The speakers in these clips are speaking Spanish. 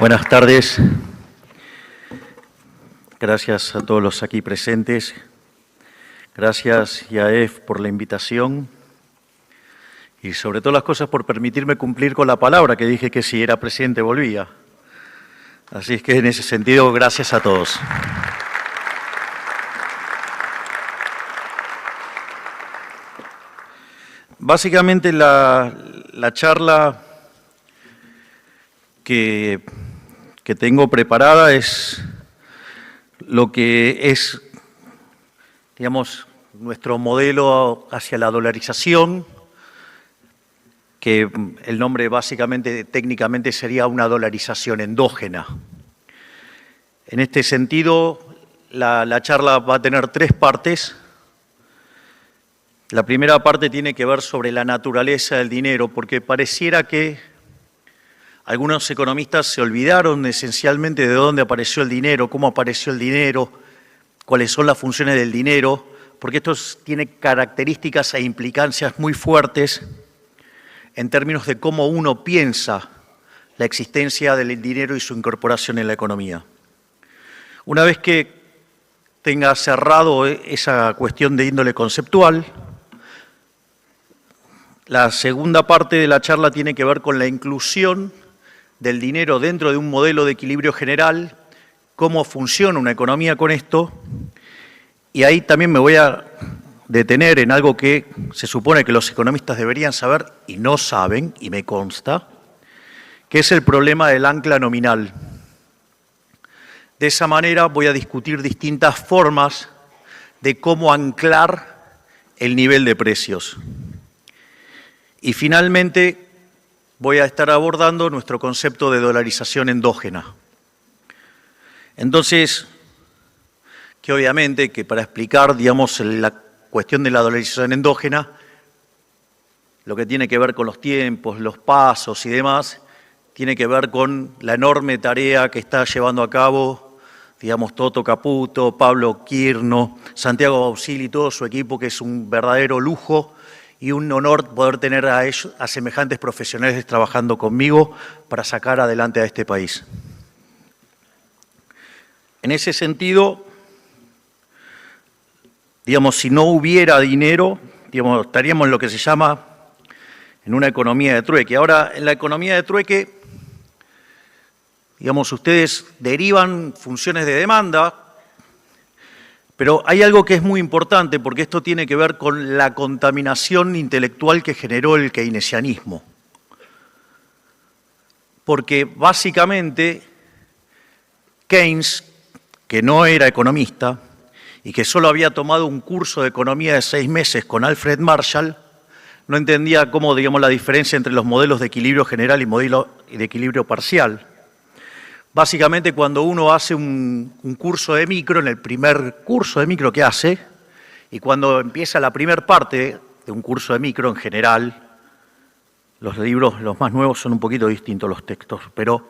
Buenas tardes. Gracias a todos los aquí presentes. Gracias, Yaef, por la invitación y sobre todas las cosas por permitirme cumplir con la palabra que dije que si era presidente volvía. Así es que en ese sentido, gracias a todos. Básicamente la charla que tengo preparada es lo que es, digamos, nuestro modelo hacia la dolarización, que el nombre básicamente, técnicamente, sería una dolarización endógena. En este sentido, la charla va a tener tres partes. La primera parte tiene que ver sobre la naturaleza del dinero, porque pareciera que algunos economistas se olvidaron esencialmente de dónde apareció el dinero, cómo apareció el dinero, cuáles son las funciones del dinero, porque esto tiene características e implicancias muy fuertes en términos de cómo uno piensa la existencia del dinero y su incorporación en la economía. Una vez que tenga cerrado esa cuestión de índole conceptual, la segunda parte de la charla tiene que ver con la inclusión del dinero dentro de un modelo de equilibrio general, cómo funciona una economía con esto, y ahí también me voy a detener en algo que se supone que los economistas deberían saber y no saben, y me consta, que es el problema del ancla nominal. De esa manera voy a discutir distintas formas de cómo anclar el nivel de precios. Y finalmente voy a estar abordando nuestro concepto de dolarización endógena. Entonces, que obviamente que para explicar, digamos, la cuestión de la dolarización endógena, lo que tiene que ver con los tiempos, los pasos y demás, tiene que ver con la enorme tarea que está llevando a cabo, digamos, Toto Caputo, Pablo Quirno, Santiago Bausili y todo su equipo, que es un verdadero lujo y un honor poder tener a ellos, a semejantes profesionales trabajando conmigo para sacar adelante a este país. En ese sentido, digamos, si no hubiera dinero, digamos, estaríamos en lo que se llama en una economía de trueque. Ahora, en la economía de trueque, digamos, ustedes derivan funciones de demanda, pero hay algo que es muy importante porque esto tiene que ver con la contaminación intelectual que generó el keynesianismo. Porque básicamente Keynes, que no era economista y que solo había tomado un curso de economía de 6 meses con Alfred Marshall, no entendía cómo, digamos, la diferencia entre los modelos de equilibrio general y modelo de equilibrio parcial. Básicamente, cuando uno hace un curso de micro, en el primer curso de micro que hace, y cuando empieza la primera parte de un curso de micro en general, los libros, los más nuevos, son un poquito distintos los textos, pero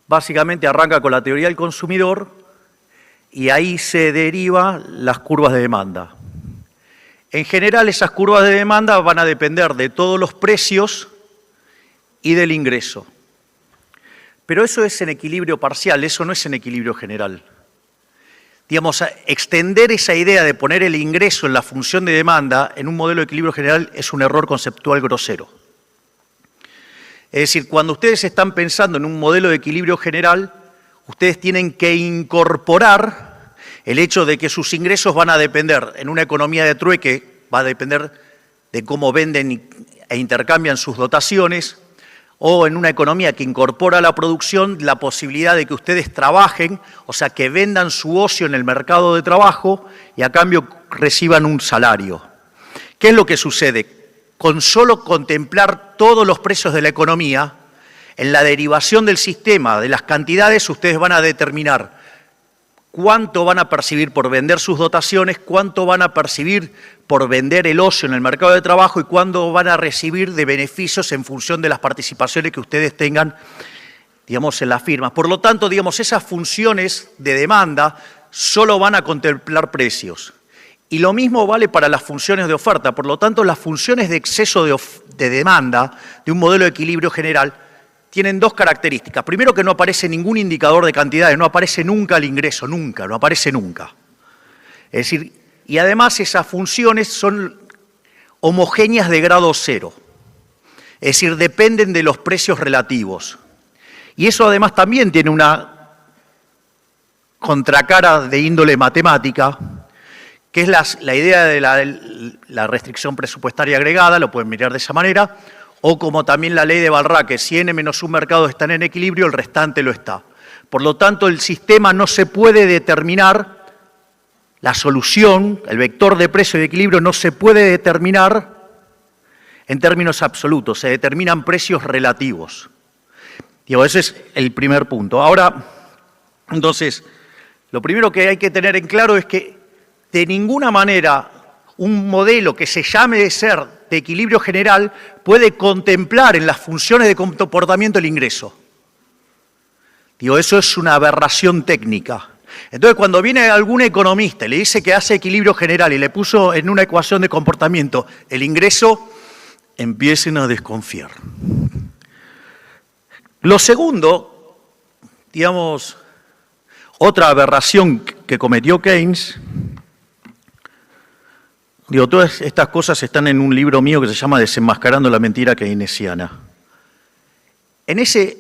básicamente arranca con la teoría del consumidor y ahí se derivan las curvas de demanda. En general, esas curvas de demanda van a depender de todos los precios y del ingreso. Pero eso es en equilibrio parcial, eso no es en equilibrio general. Digamos, extender esa idea de poner el ingreso en la función de demanda en un modelo de equilibrio general es un error conceptual grosero. Es decir, cuando ustedes están pensando en un modelo de equilibrio general, ustedes tienen que incorporar el hecho de que sus ingresos van a depender, en una economía de trueque, va a depender de cómo venden e intercambian sus dotaciones, o en una economía que incorpora la producción, la posibilidad de que ustedes trabajen, o sea, que vendan su ocio en el mercado de trabajo y a cambio reciban un salario. ¿Qué es lo que sucede? Con solo contemplar todos los precios de la economía, en la derivación del sistema de las cantidades, ustedes van a determinar cuánto van a percibir por vender sus dotaciones, cuánto van a percibir por vender el ocio en el mercado de trabajo y cuánto van a recibir de beneficios en función de las participaciones que ustedes tengan, digamos, en las firmas. Por lo tanto, digamos, esas funciones de demanda solo van a contemplar precios. Y lo mismo vale para las funciones de oferta. Por lo tanto, las funciones de exceso de demanda de un modelo de equilibrio general tienen dos características. Primero, que no aparece ningún indicador de cantidades, no aparece nunca el ingreso, nunca, no aparece nunca. Es decir, y además esas funciones son homogéneas de grado cero. Es decir, dependen de los precios relativos. Y eso además también tiene una contracara de índole matemática, que es la idea de la restricción presupuestaria agregada, lo pueden mirar de esa manera, o como también la ley de Balrach, que si n menos un mercado están en equilibrio, el restante lo está. Por lo tanto, el sistema no se puede determinar, la solución, el vector de precio y de equilibrio no se puede determinar en términos absolutos, se determinan precios relativos. Digo, ese es el primer punto. Ahora, entonces, lo primero que hay que tener en claro es que de ninguna manera un modelo que se llame de ser de equilibrio general puede contemplar en las funciones de comportamiento el ingreso. Digo, eso es una aberración técnica. Entonces, cuando viene algún economista y le dice que hace equilibrio general y le puso en una ecuación de comportamiento el ingreso, empiecen a desconfiar. Lo segundo, digamos, otra aberración que cometió Keynes, digo, todas estas cosas están en un libro mío que se llama Desenmascarando la mentira keynesiana. En ese,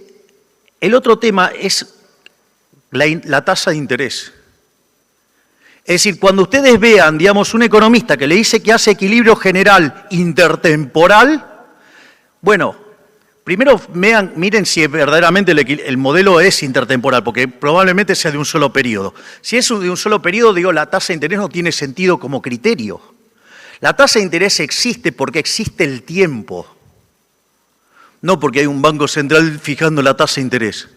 el otro tema es la tasa de interés. Es decir, cuando ustedes vean, digamos, un economista que le dice que hace equilibrio general intertemporal, bueno, primero miren si verdaderamente el modelo es intertemporal, porque probablemente sea de un solo periodo. Si es de un solo periodo, digo, la tasa de interés no tiene sentido como criterio. La tasa de interés existe porque existe el tiempo, no porque hay un banco central fijando la tasa de interés.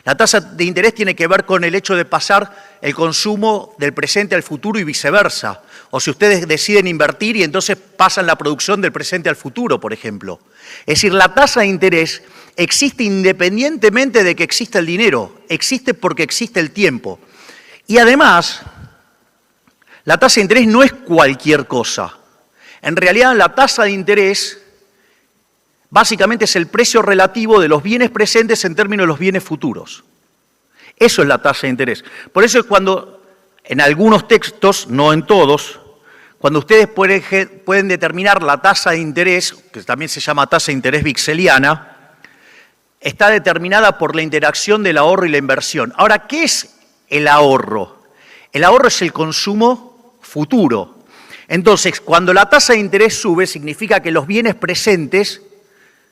La tasa de interés tiene que ver con el hecho de pasar el consumo del presente al futuro y viceversa. O si ustedes deciden invertir y entonces pasan la producción del presente al futuro, por ejemplo. Es decir, la tasa de interés existe independientemente de que exista el dinero, existe porque existe el tiempo. Y además, la tasa de interés no es cualquier cosa. En realidad, la tasa de interés básicamente es el precio relativo de los bienes presentes en términos de los bienes futuros. Eso es la tasa de interés. Por eso es cuando, en algunos textos, no en todos, cuando ustedes pueden determinar la tasa de interés, que también se llama tasa de interés vixeliana, está determinada por la interacción del ahorro y la inversión. Ahora, ¿qué es el ahorro? El ahorro es el consumo futuro. Entonces, cuando la tasa de interés sube, significa que los bienes presentes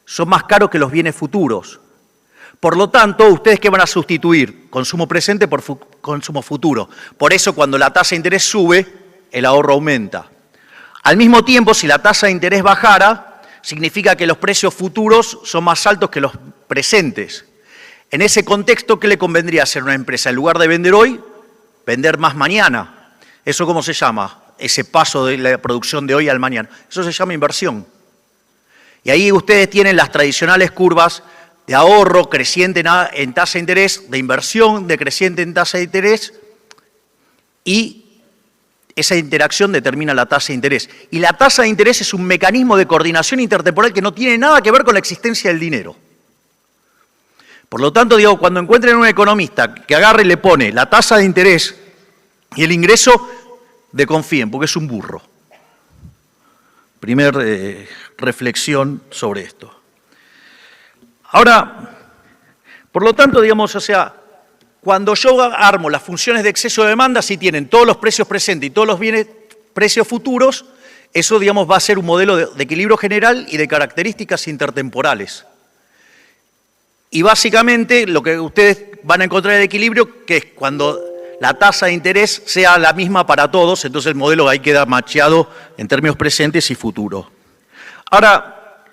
son más caros que los bienes futuros. Por lo tanto, ¿ustedes qué van a sustituir? Consumo presente por consumo futuro. Por eso, cuando la tasa de interés sube, el ahorro aumenta. Al mismo tiempo, si la tasa de interés bajara, significa que los precios futuros son más altos que los presentes. En ese contexto, ¿qué le convendría hacer a una empresa? En lugar de vender hoy, vender más mañana. ¿Eso cómo se llama? Ese paso de la producción de hoy al mañana. Eso se llama inversión. Y ahí ustedes tienen las tradicionales curvas de ahorro creciente en tasa de interés, de inversión decreciente en tasa de interés, y esa interacción determina la tasa de interés. Y la tasa de interés es un mecanismo de coordinación intertemporal que no tiene nada que ver con la existencia del dinero. Por lo tanto, digo, cuando encuentren un economista que agarre y le pone la tasa de interés y el ingreso, desconfíen, porque es un burro. Primer reflexión sobre esto. Ahora, por lo tanto, digamos, o sea, cuando yo armo las funciones de exceso de demanda, si tienen todos los precios presentes y todos los precios futuros, eso, digamos, va a ser un modelo de equilibrio general y de características intertemporales. Y básicamente lo que ustedes van a encontrar en el equilibrio, que es cuando la tasa de interés sea la misma para todos, entonces el modelo ahí queda macheado en términos presentes y futuros. Ahora,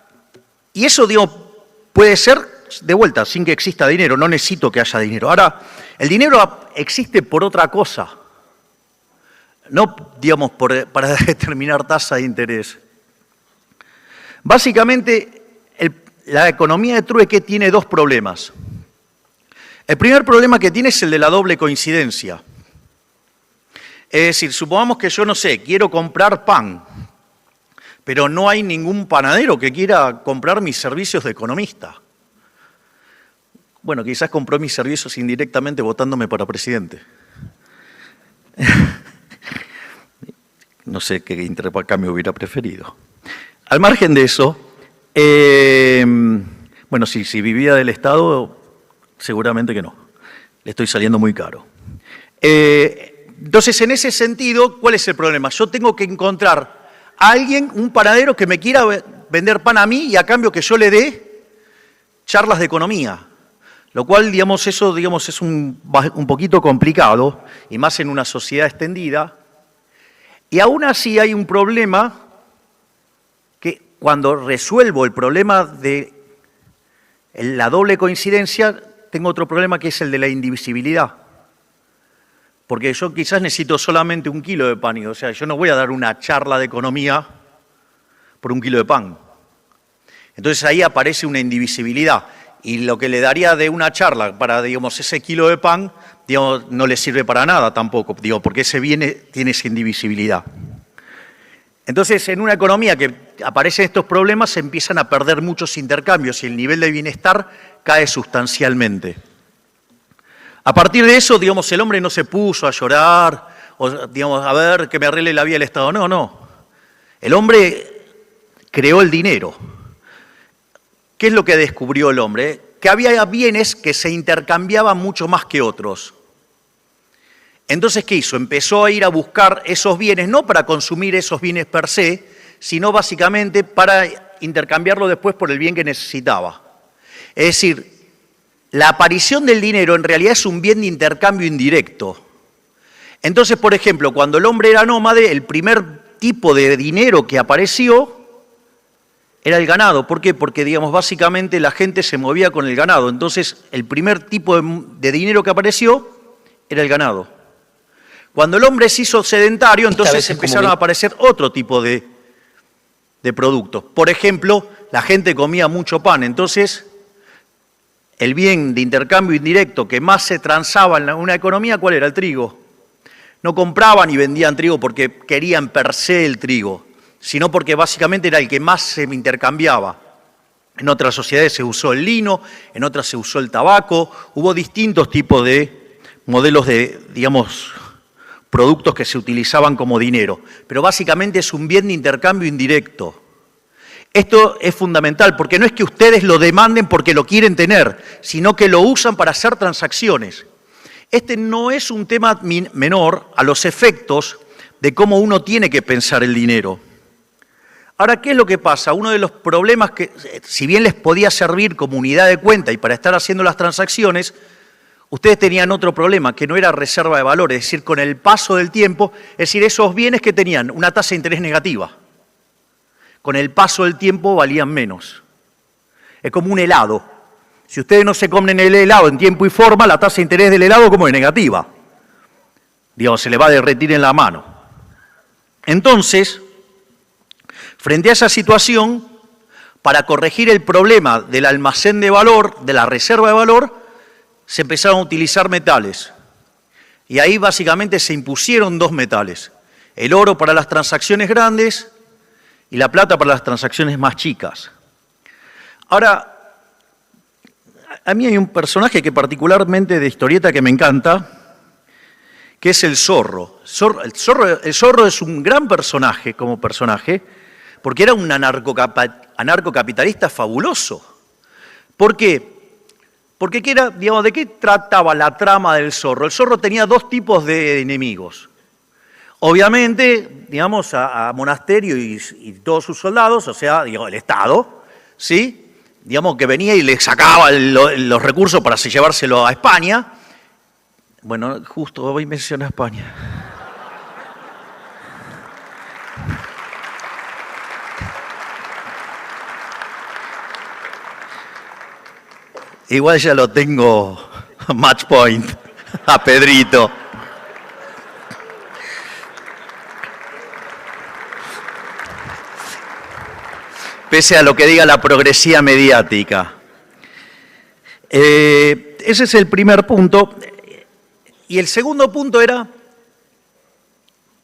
y eso, digo, puede ser de vuelta, sin que exista dinero, no necesito que haya dinero. Ahora, el dinero existe por otra cosa, no, digamos, para determinar tasa de interés. Básicamente, la economía de trueque tiene dos problemas. El primer problema que tiene es el de la doble coincidencia. Es decir, supongamos que yo, no sé, quiero comprar pan, pero no hay ningún panadero que quiera comprar mis servicios de economista. Bueno, quizás compró mis servicios indirectamente votándome para presidente. No sé qué intercambio hubiera preferido. Al margen de eso, bueno, si vivía del Estado, seguramente que no. Le estoy saliendo muy caro. Entonces, en ese sentido, ¿cuál es el problema? Yo tengo que encontrar a alguien, un panadero, que me quiera vender pan a mí y a cambio que yo le dé charlas de economía. Lo cual, digamos, eso digamos, es un poquito complicado, y más en una sociedad extendida. Y aún así hay un problema que cuando resuelvo el problema de la doble coincidencia, tengo otro problema que es el de la indivisibilidad. Porque yo quizás necesito solamente 1 kilo de pan, o sea, yo no voy a dar una charla de economía por 1 kilo de pan. Entonces ahí aparece una indivisibilidad. Y lo que le daría de una charla para, digamos, ese kilo de pan, digamos, no le sirve para nada tampoco, digo, porque ese bien tiene esa indivisibilidad. Entonces, en una economía que aparecen estos problemas, se empiezan a perder muchos intercambios y el nivel de bienestar cae sustancialmente. A partir de eso, digamos, el hombre no se puso a llorar, o, digamos, a ver que me arregle la vida el Estado. No, no. El hombre creó el dinero. ¿Qué es lo que descubrió el hombre? Que había bienes que se intercambiaban mucho más que otros. Entonces, ¿qué hizo? Empezó a ir a buscar esos bienes, no para consumir esos bienes per se, sino básicamente para intercambiarlo después por el bien que necesitaba. Es decir, la aparición del dinero en realidad es un bien de intercambio indirecto. Entonces, por ejemplo, cuando el hombre era nómade, el primer tipo de dinero que apareció era el ganado. ¿Por qué? Porque, digamos, básicamente la gente se movía con el ganado. Entonces, el primer tipo de dinero que apareció era el ganado. Cuando el hombre se hizo sedentario, entonces empezaron a aparecer otro tipo de productos. Por ejemplo, la gente comía mucho pan. Entonces, el bien de intercambio indirecto que más se transaba en una economía, ¿cuál era? El trigo. No compraban y vendían trigo porque querían per se el trigo, sino porque básicamente era el que más se intercambiaba. En otras sociedades se usó el lino, en otras se usó el tabaco, hubo distintos tipos de modelos de, digamos, productos que se utilizaban como dinero, pero básicamente es un bien de intercambio indirecto. Esto es fundamental porque no es que ustedes lo demanden porque lo quieren tener, sino que lo usan para hacer transacciones. Este no es un tema menor a los efectos de cómo uno tiene que pensar el dinero. Ahora, ¿qué es lo que pasa? Uno de los problemas que, si bien les podía servir como unidad de cuenta y para estar haciendo las transacciones, ustedes tenían otro problema, que no era reserva de valor, es decir, con el paso del tiempo, es decir, esos bienes que tenían una tasa de interés negativa, con el paso del tiempo valían menos. Es como un helado. Si ustedes no se comen el helado en tiempo y forma, la tasa de interés del helado como es negativa. Digamos, se le va a derretir en la mano. Entonces, frente a esa situación, para corregir el problema del almacén de valor, de la reserva de valor, se empezaron a utilizar metales. Y ahí básicamente se impusieron 2 metales. El oro para las transacciones grandes y la plata para las transacciones más chicas. Ahora, a mí hay un personaje que particularmente de historieta que me encanta, que es el zorro. El zorro es un gran personaje como personaje, porque era un anarcocapitalista fabuloso. ¿Por qué? Porque digamos, ¿de qué trataba la trama del zorro? El zorro tenía 2 tipos de enemigos. Obviamente, digamos, a Monasterio y todos sus soldados, o sea, digamos, el Estado, ¿sí? Digamos, que venía y le sacaba los recursos para llevárselo a España. Bueno, justo hoy menciona España. Igual ya lo tengo match point a Pedrito. Pese a lo que diga la progresía mediática. Ese es el primer punto. Y el segundo punto era,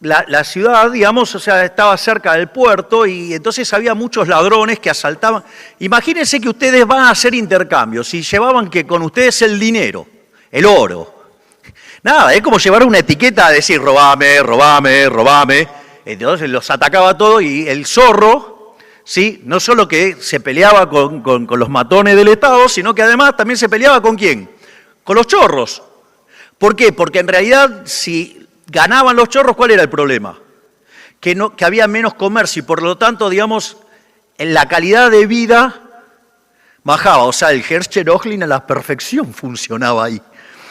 la ciudad, digamos, o sea, estaba cerca del puerto y entonces había muchos ladrones que asaltaban. Imagínense que ustedes van a hacer intercambios y llevaban que con ustedes el dinero, el oro. Nada, es como llevar una etiqueta a decir robame, robame, robame. Entonces los atacaba todo y el zorro, ¿sí? No solo que se peleaba con los matones del Estado, sino que además también se peleaba ¿con quién? Con los chorros. ¿Por qué? Porque en realidad si ganaban los chorros, ¿cuál era el problema? Que había menos comercio y por lo tanto, digamos, en la calidad de vida bajaba. O sea, el Herrscher-Ohlin a la perfección funcionaba ahí.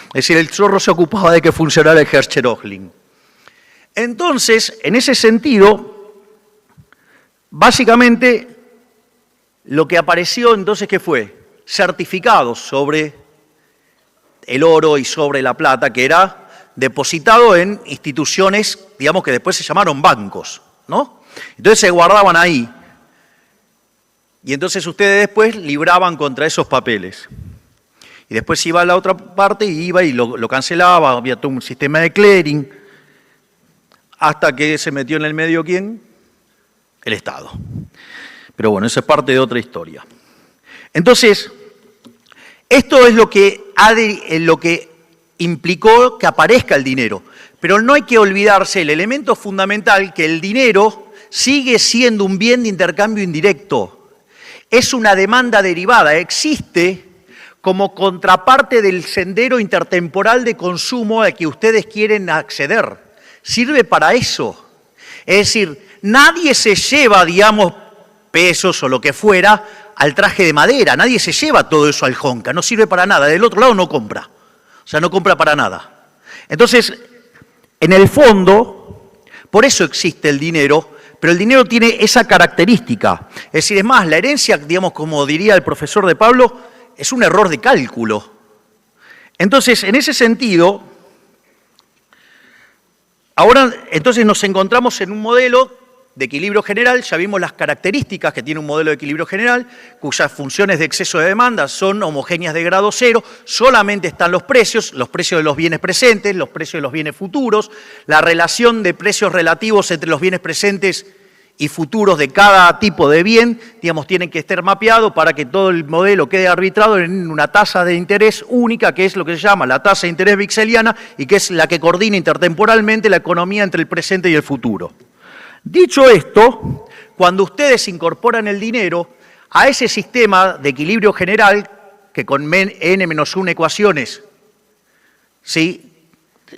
Es decir, el zorro se ocupaba de que funcionara el Herrscher-Ohlin. Entonces, en ese sentido, básicamente lo que apareció entonces, ¿qué fue? Certificados sobre el oro y sobre la plata, que era depositado en instituciones, digamos, que después se llamaron bancos, ¿no? Entonces se guardaban ahí. Y entonces ustedes después libraban contra esos papeles. Y después iba a la otra parte y iba y lo cancelaba, había todo un sistema de clearing, hasta que se metió en el medio, ¿quién? El Estado. Pero bueno, eso es parte de otra historia. Entonces, esto es lo que implicó que aparezca el dinero. Pero no hay que olvidarse el elemento fundamental, que el dinero sigue siendo un bien de intercambio indirecto. Es una demanda derivada, existe como contraparte del sendero intertemporal de consumo al que ustedes quieren acceder. Sirve para eso. Es decir, nadie se lleva, digamos, pesos o lo que fuera al traje de madera, nadie se lleva todo eso al jonca, no sirve para nada, del otro lado no compra. O sea, no compra para nada. Entonces, en el fondo, por eso existe el dinero, pero el dinero tiene esa característica. Es decir, es más, la herencia, digamos, como diría el profesor de Pablo, es un error de cálculo. Entonces, en ese sentido, ahora entonces nos encontramos en un modelo de equilibrio general, ya vimos las características que tiene un modelo de equilibrio general, cuyas funciones de exceso de demanda son homogéneas de grado cero, solamente están los precios de los bienes presentes, los precios de los bienes futuros, la relación de precios relativos entre los bienes presentes y futuros de cada tipo de bien, digamos, tienen que estar mapeados para que todo el modelo quede arbitrado en una tasa de interés única, que es lo que se llama la tasa de interés vixeliana y que es la que coordina intertemporalmente la economía entre el presente y el futuro. Dicho esto, cuando ustedes incorporan el dinero a ese sistema de equilibrio general, que con n-1 ecuaciones, ¿sí?,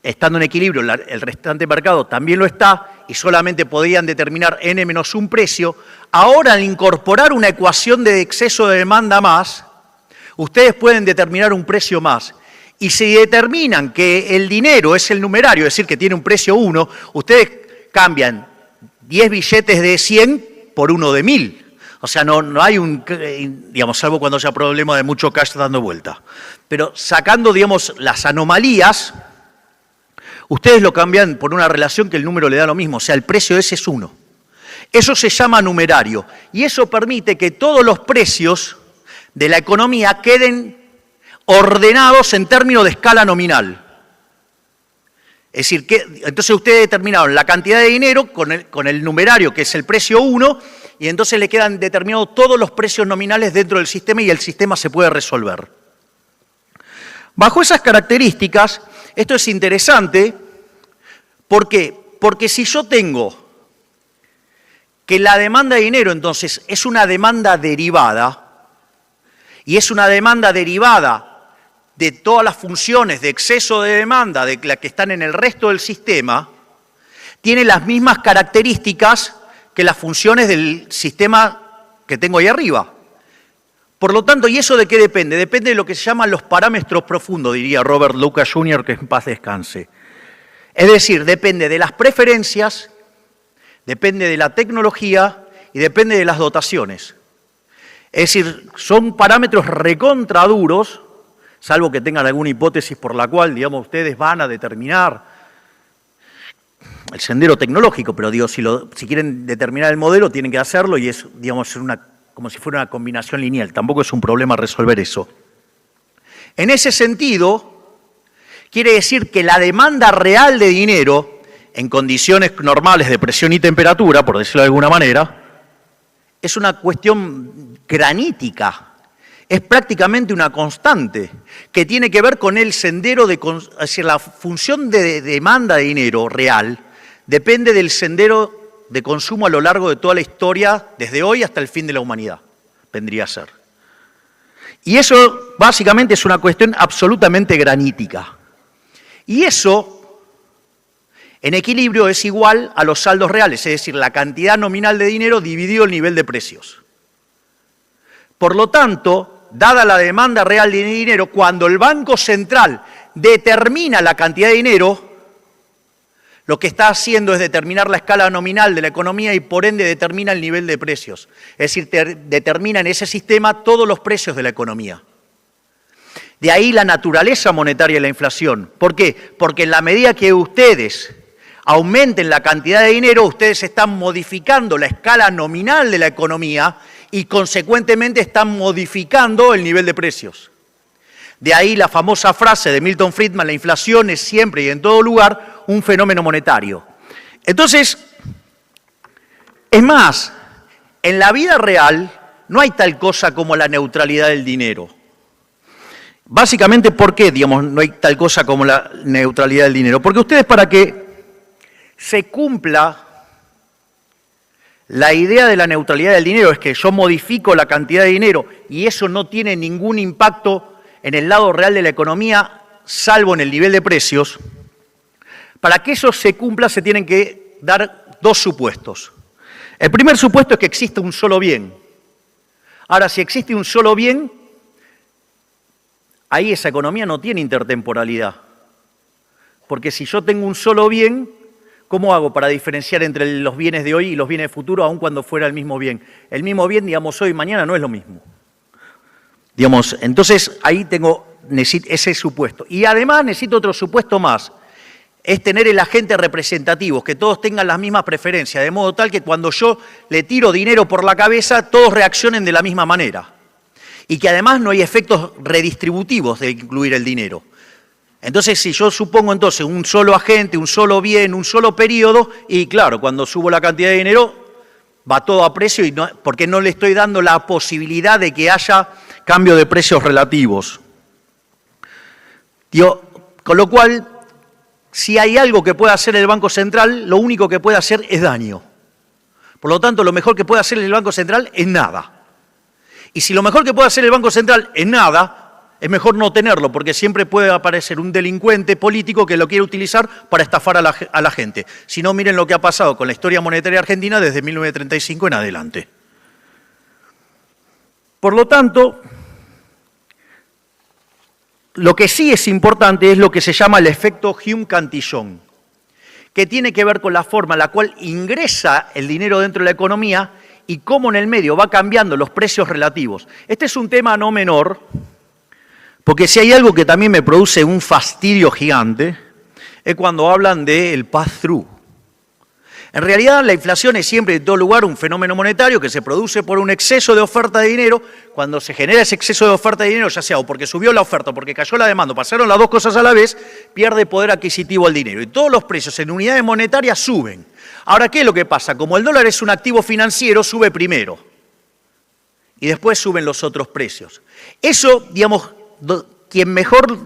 estando en equilibrio, el restante mercado también lo está, y solamente podrían determinar n-1 precio, ahora al incorporar una ecuación de exceso de demanda más, ustedes pueden determinar un precio más. Y si determinan que el dinero es el numerario, es decir, que tiene un precio 1, ustedes cambian 10 billetes de 100 por uno de 1000. O sea, no hay digamos, salvo cuando haya problema de mucho cash dando vuelta. Pero sacando, digamos, las anomalías, ustedes lo cambian por una relación que el número le da lo mismo. O sea, el precio ese es 1. Eso se llama numerario. Y eso permite que todos los precios de la economía queden ordenados en términos de escala nominal. Es decir, que entonces ustedes determinaron la cantidad de dinero con el numerario, que es el precio 1, y entonces le quedan determinados todos los precios nominales dentro del sistema y el sistema se puede resolver. Bajo esas características, esto es interesante. ¿Por qué? Porque si yo tengo que la demanda de dinero, entonces, es una demanda derivada, y es una demanda derivada de todas las funciones de exceso de demanda de las que están en el resto del sistema, tiene las mismas características que las funciones del sistema que tengo ahí arriba. Por lo tanto, ¿y eso de qué depende? Depende de lo que se llaman los parámetros profundos, diría Robert Lucas Jr., que en paz descanse. Es decir, depende de las preferencias, depende de la tecnología y depende de las dotaciones. Es decir, son parámetros recontraduros, salvo que tengan alguna hipótesis por la cual, digamos, ustedes van a determinar el sendero tecnológico, pero digo, si quieren determinar el modelo, tienen que hacerlo y es, digamos, como si fuera una combinación lineal. Tampoco es un problema resolver eso. En ese sentido, quiere decir que la demanda real de dinero en condiciones normales de presión y temperatura, por decirlo de alguna manera, es una cuestión granítica. Es prácticamente una constante que tiene que ver con el sendero es decir, la función de demanda de dinero real depende del sendero de consumo a lo largo de toda la historia, desde hoy hasta el fin de la humanidad, vendría a ser. Y eso básicamente es una cuestión absolutamente granítica. Y eso, en equilibrio, es igual a los saldos reales, es decir, la cantidad nominal de dinero dividido el nivel de precios. Por lo tanto, dada la demanda real de dinero, cuando el Banco Central determina la cantidad de dinero, lo que está haciendo es determinar la escala nominal de la economía y por ende determina el nivel de precios. Es decir, determina en ese sistema todos los precios de la economía. De ahí la naturaleza monetaria de la inflación. ¿Por qué? Porque en la medida que ustedes aumenten la cantidad de dinero, ustedes están modificando la escala nominal de la economía y consecuentemente están modificando el nivel de precios. De ahí la famosa frase de Milton Friedman, la inflación es siempre y en todo lugar un fenómeno monetario. Entonces, es más, en la vida real no hay tal cosa como la neutralidad del dinero. Básicamente, ¿por qué, digamos, no hay tal cosa como la neutralidad del dinero? Porque ustedes, para que se cumpla la idea de la neutralidad del dinero, es que yo modifico la cantidad de dinero y eso no tiene ningún impacto en el lado real de la economía, salvo en el nivel de precios. Para que eso se cumpla se tienen que dar dos supuestos. El primer supuesto es que existe un solo bien. Ahora, si existe un solo bien, ahí esa economía no tiene intertemporalidad. Porque si yo tengo un solo bien, ¿cómo hago para diferenciar entre los bienes de hoy y los bienes de futuro, aun cuando fuera el mismo bien? El mismo bien, digamos, hoy y mañana no es lo mismo. Digamos, entonces ahí necesito ese supuesto. Y además necesito otro supuesto más. Es tener el agente representativo, que todos tengan las mismas preferencias, de modo tal que cuando yo le tiro dinero por la cabeza, todos reaccionen de la misma manera. Y que además no hay efectos redistributivos de incluir el dinero. Entonces, si yo supongo entonces un solo agente, un solo bien, un solo periodo, y claro, cuando subo la cantidad de dinero, va todo a precio, porque no le estoy dando la posibilidad de que haya cambio de precios relativos. Con lo cual, si hay algo que pueda hacer el Banco Central, lo único que puede hacer es daño. Por lo tanto, lo mejor que puede hacer el Banco Central es nada. Y si lo mejor que puede hacer el Banco Central es nada, es mejor no tenerlo, porque siempre puede aparecer un delincuente político que lo quiere utilizar para estafar a la gente. Si no, miren lo que ha pasado con la historia monetaria argentina desde 1935 en adelante. Por lo tanto, lo que sí es importante es lo que se llama el efecto Hume-Cantillon, que tiene que ver con la forma en la cual ingresa el dinero dentro de la economía y cómo en el medio va cambiando los precios relativos. Este es un tema no menor, porque si hay algo que también me produce un fastidio gigante, es cuando hablan del pass-through. En realidad, la inflación es siempre, en todo lugar, un fenómeno monetario que se produce por un exceso de oferta de dinero. Cuando se genera ese exceso de oferta de dinero, ya sea o porque subió la oferta o porque cayó la demanda, pasaron las dos cosas a la vez, pierde poder adquisitivo el dinero. Y todos los precios en unidades monetarias suben. Ahora, ¿qué es lo que pasa? Como el dólar es un activo financiero, sube primero. Y después suben los otros precios. Eso, digamos, quien mejor,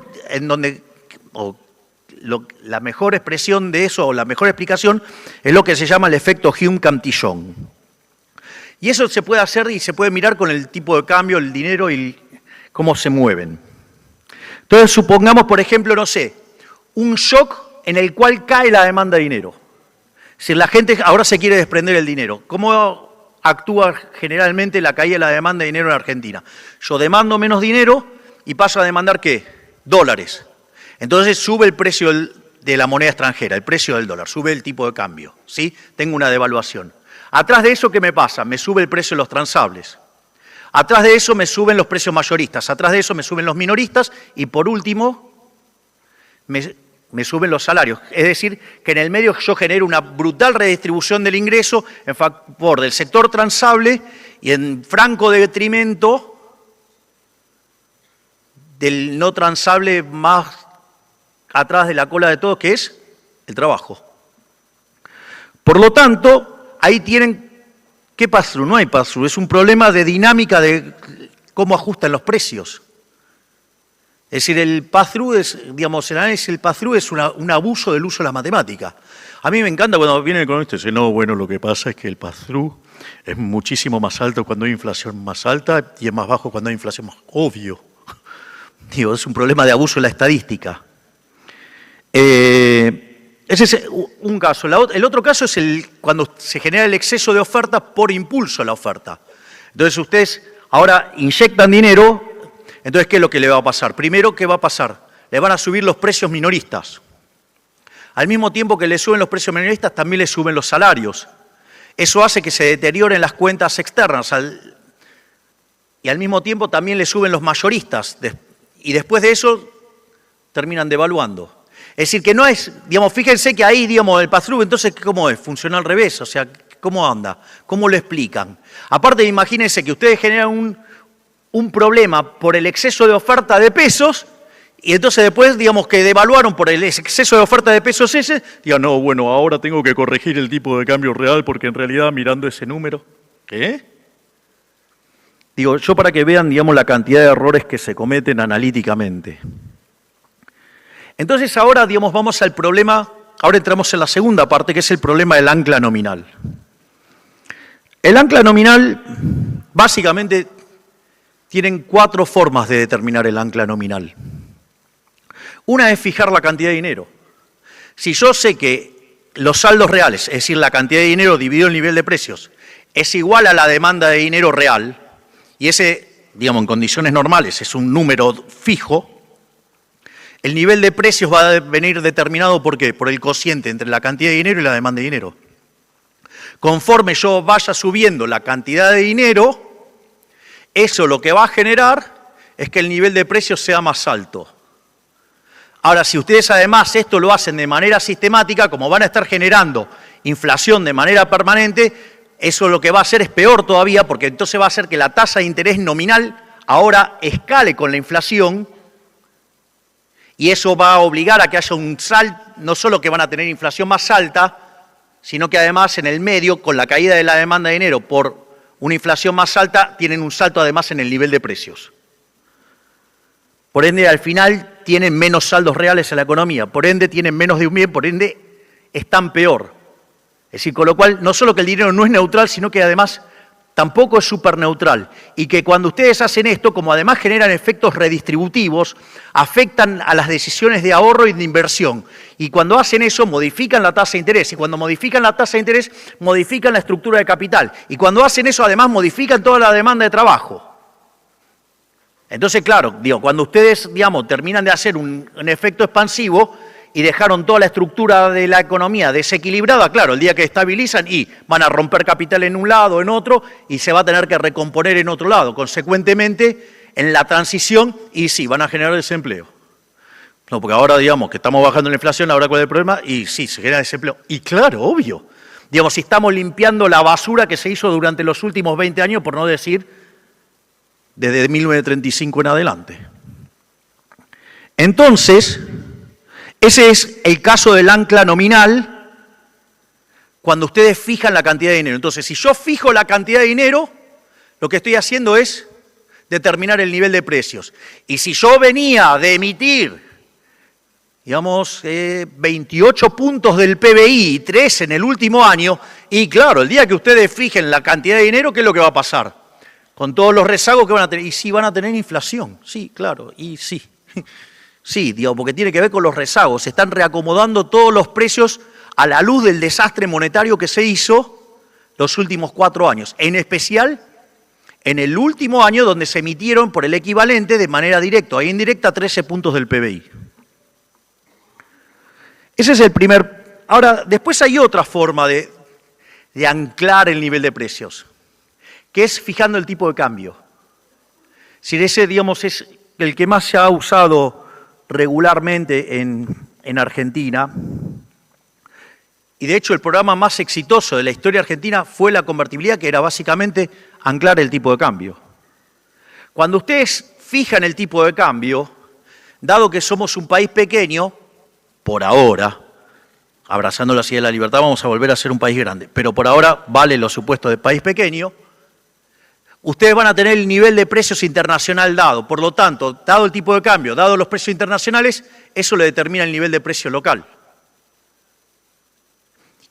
la mejor expresión de eso, o la mejor explicación, es lo que se llama el efecto Hume-Cantillon. Y eso se puede hacer y se puede mirar con el tipo de cambio, el dinero y cómo se mueven. Entonces, supongamos, por ejemplo, no sé, un shock en el cual cae la demanda de dinero. Si la gente ahora se quiere desprender del dinero, ¿cómo actúa generalmente la caída de la demanda de dinero en Argentina? Yo demando menos dinero y paso a demandar, ¿qué? Dólares. Entonces sube el precio de la moneda extranjera, el precio del dólar, sube el tipo de cambio, ¿sí? Tengo una devaluación. Atrás de eso, ¿qué me pasa? Me sube el precio de los transables. Atrás de eso me suben los precios mayoristas, atrás de eso me suben los minoristas y por último me suben los salarios. Es decir, que en el medio yo genero una brutal redistribución del ingreso en favor del sector transable y en franco detrimento del no transable más atrás de la cola de todos, que es el trabajo. Por lo tanto, ahí tienen, ¿qué pass-through? No hay pass-through, es un problema de dinámica de cómo ajustan los precios. Es decir, el pass-through es, digamos, el análisis del pass-through es un abuso del uso de la matemática. A mí me encanta cuando viene el economista y dice, no, bueno, lo que pasa es que el pass-through es muchísimo más alto cuando hay inflación más alta y es más bajo cuando hay inflación más... Obvio. Digo, es un problema de abuso de la estadística. Ese es un caso. El otro caso es cuando se genera el exceso de oferta por impulso a la oferta. Entonces ustedes ahora inyectan dinero, entonces ¿qué es lo que le va a pasar? Primero, ¿qué va a pasar? Le van a subir los precios minoristas. Al mismo tiempo que le suben los precios minoristas, también le suben los salarios. Eso hace que se deterioren las cuentas externas. Y al mismo tiempo también le suben los mayoristas. Y después de eso, terminan devaluando. Es decir, que no es, digamos, fíjense que ahí, digamos, el pass-through, entonces, ¿cómo es? Funciona al revés, o sea, ¿cómo anda? ¿Cómo lo explican? Aparte, imagínense que ustedes generan un problema por el exceso de oferta de pesos, y entonces después, digamos, que devaluaron por el exceso de oferta de pesos ese, digan, no, bueno, ahora tengo que corregir el tipo de cambio real porque en realidad mirando ese número, ¿qué? Digo, yo para que vean, digamos, la cantidad de errores que se cometen analíticamente. Entonces ahora, digamos, vamos al problema, ahora entramos en la segunda parte, que es el problema del ancla nominal. El ancla nominal, básicamente, tienen 4 formas de determinar el ancla nominal. Una es fijar la cantidad de dinero. Si yo sé que los saldos reales, es decir, la cantidad de dinero dividido el nivel de precios, es igual a la demanda de dinero real, y ese, digamos, en condiciones normales es un número fijo, el nivel de precios va a venir determinado ¿por qué? Por el cociente entre la cantidad de dinero y la demanda de dinero. Conforme yo vaya subiendo la cantidad de dinero, eso lo que va a generar es que el nivel de precios sea más alto. Ahora, si ustedes además esto lo hacen de manera sistemática, como van a estar generando inflación de manera permanente, eso lo que va a hacer es peor todavía, porque entonces va a hacer que la tasa de interés nominal ahora escale con la inflación, y eso va a obligar a que haya un salto, no solo que van a tener inflación más alta, sino que además en el medio, con la caída de la demanda de dinero por una inflación más alta, tienen un salto además en el nivel de precios. Por ende, al final tienen menos saldos reales en la economía, por ende tienen menos de un bien, por ende están peor. Es decir, con lo cual, no solo que el dinero no es neutral, sino que además tampoco es superneutral. Y que cuando ustedes hacen esto, como además generan efectos redistributivos, afectan a las decisiones de ahorro y de inversión. Y cuando hacen eso, modifican la tasa de interés. Y cuando modifican la tasa de interés, modifican la estructura de capital. Y cuando hacen eso, además, modifican toda la demanda de trabajo. Entonces, claro, digo, cuando ustedes, digamos, terminan de hacer un efecto expansivo y dejaron toda la estructura de la economía desequilibrada, claro, el día que estabilizan y van a romper capital en un lado, en otro, y se va a tener que recomponer en otro lado. Consecuentemente, en la transición, y sí, van a generar desempleo. No, porque ahora, digamos, que estamos bajando la inflación, ahora ¿cuál es el problema? Y sí, se genera desempleo. Y claro, obvio. Digamos, si estamos limpiando la basura que se hizo durante los últimos 20 años, por no decir desde 1935 en adelante. Entonces, ese es el caso del ancla nominal cuando ustedes fijan la cantidad de dinero. Entonces, si yo fijo la cantidad de dinero, lo que estoy haciendo es determinar el nivel de precios. Y si yo venía de emitir, digamos, 28 puntos del PBI y 3 en el último año, y claro, el día que ustedes fijen la cantidad de dinero, ¿qué es lo que va a pasar? Con todos los rezagos que van a tener. Y sí, van a tener inflación. Sí, claro, y sí. Sí, digo, porque tiene que ver con los rezagos. Se están reacomodando todos los precios a la luz del desastre monetario que se hizo los últimos 4 años. En especial, en el último año donde se emitieron por el equivalente de manera directa e indirecta 13 puntos del PBI. Ese es el primer... Ahora, después hay otra forma de anclar el nivel de precios, que es fijando el tipo de cambio. Si ese, digamos, es el que más se ha usado regularmente en Argentina, y de hecho el programa más exitoso de la historia argentina fue la convertibilidad, que era básicamente anclar el tipo de cambio. Cuando ustedes fijan el tipo de cambio, dado que somos un país pequeño, por ahora, abrazando la idea de la libertad, vamos a volver a ser un país grande. Pero por ahora vale los supuestos de país pequeño. Ustedes van a tener el nivel de precios internacional dado. Por lo tanto, dado el tipo de cambio, dado los precios internacionales, eso le determina el nivel de precio local.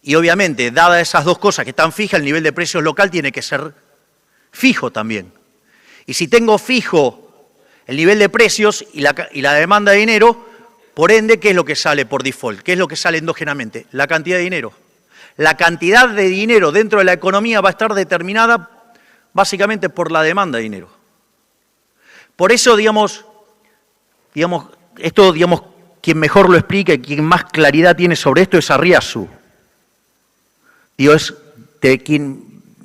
Y obviamente, dadas esas dos cosas que están fijas, el nivel de precios local tiene que ser fijo también. Y si tengo fijo el nivel de precios y la demanda de dinero, por ende, ¿qué es lo que sale por default? ¿Qué es lo que sale endógenamente? La cantidad de dinero. La cantidad de dinero dentro de la economía va a estar determinada básicamente por la demanda de dinero. Por eso, quien mejor lo explica y quien más claridad tiene sobre esto es Arriazu. Es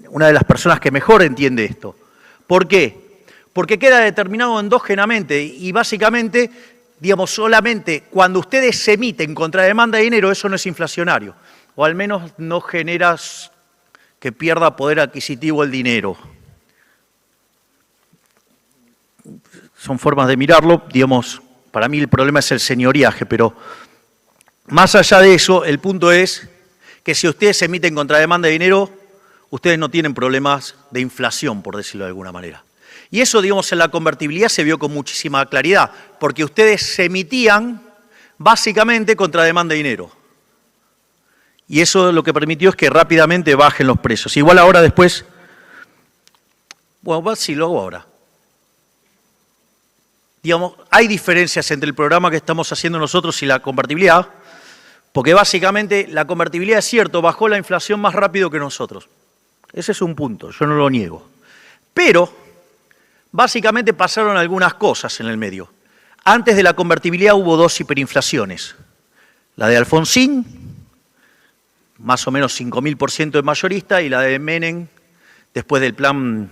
una de las personas que mejor entiende esto. ¿Por qué? Porque queda determinado endógenamente y básicamente, solamente cuando ustedes se emiten contra demanda de dinero, eso no es inflacionario. O al menos no genera que pierda poder adquisitivo el dinero. Son formas de mirarlo, para mí el problema es el señoriaje, pero más allá de eso, el punto es que si ustedes se emiten contra demanda de dinero, ustedes no tienen problemas de inflación, por decirlo de alguna manera. Y eso, en la convertibilidad se vio con muchísima claridad, porque ustedes se emitían básicamente contra demanda de dinero. Y eso lo que permitió es que rápidamente bajen los precios. Igual ahora después, sí, lo hago ahora. Hay diferencias entre el programa que estamos haciendo nosotros y la convertibilidad, porque básicamente la convertibilidad, es cierto, bajó la inflación más rápido que nosotros. Ese es un punto, yo no lo niego. Pero, básicamente pasaron algunas cosas en el medio. Antes de la convertibilidad hubo dos hiperinflaciones. La de Alfonsín, más o menos 5.000% de mayorista, y la de Menem, después del plan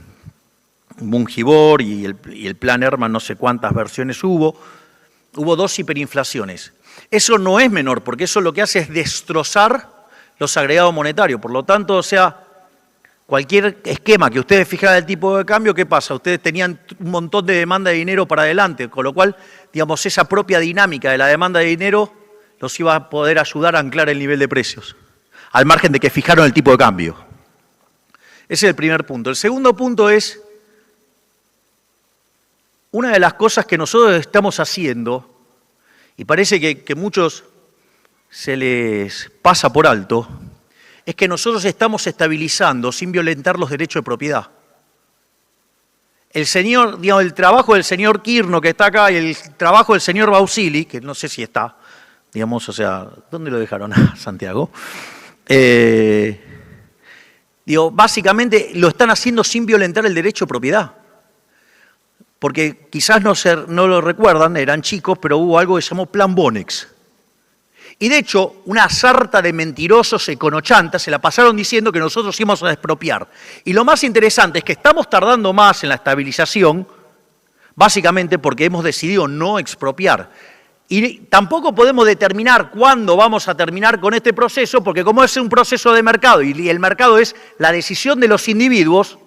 Mungibor y el plan Herman, no sé cuántas versiones hubo dos hiperinflaciones. Eso no es menor, porque eso lo que hace es destrozar los agregados monetarios. Por lo tanto, cualquier esquema que ustedes fijaran del tipo de cambio, ¿qué pasa? Ustedes tenían un montón de demanda de dinero para adelante, con lo cual, esa propia dinámica de la demanda de dinero los iba a poder ayudar a anclar el nivel de precios, al margen de que fijaron el tipo de cambio. Ese es el primer punto. El segundo punto es, una de las cosas que nosotros estamos haciendo, y parece que muchos se les pasa por alto, es que nosotros estamos estabilizando sin violentar los derechos de propiedad. El trabajo del señor Kirno, que está acá, y el trabajo del señor Bausili, que no sé si está, ¿dónde lo dejaron? Santiago. Básicamente lo están haciendo sin violentar el derecho de propiedad. Porque quizás no lo recuerdan, eran chicos, pero hubo algo que se llamó Plan Bonex. Y de hecho, una sarta de mentirosos econochantas se la pasaron diciendo que nosotros íbamos a expropiar. Y lo más interesante es que estamos tardando más en la estabilización, básicamente porque hemos decidido no expropiar. Y tampoco podemos determinar cuándo vamos a terminar con este proceso, porque como es un proceso de mercado y el mercado es la decisión de los individuos,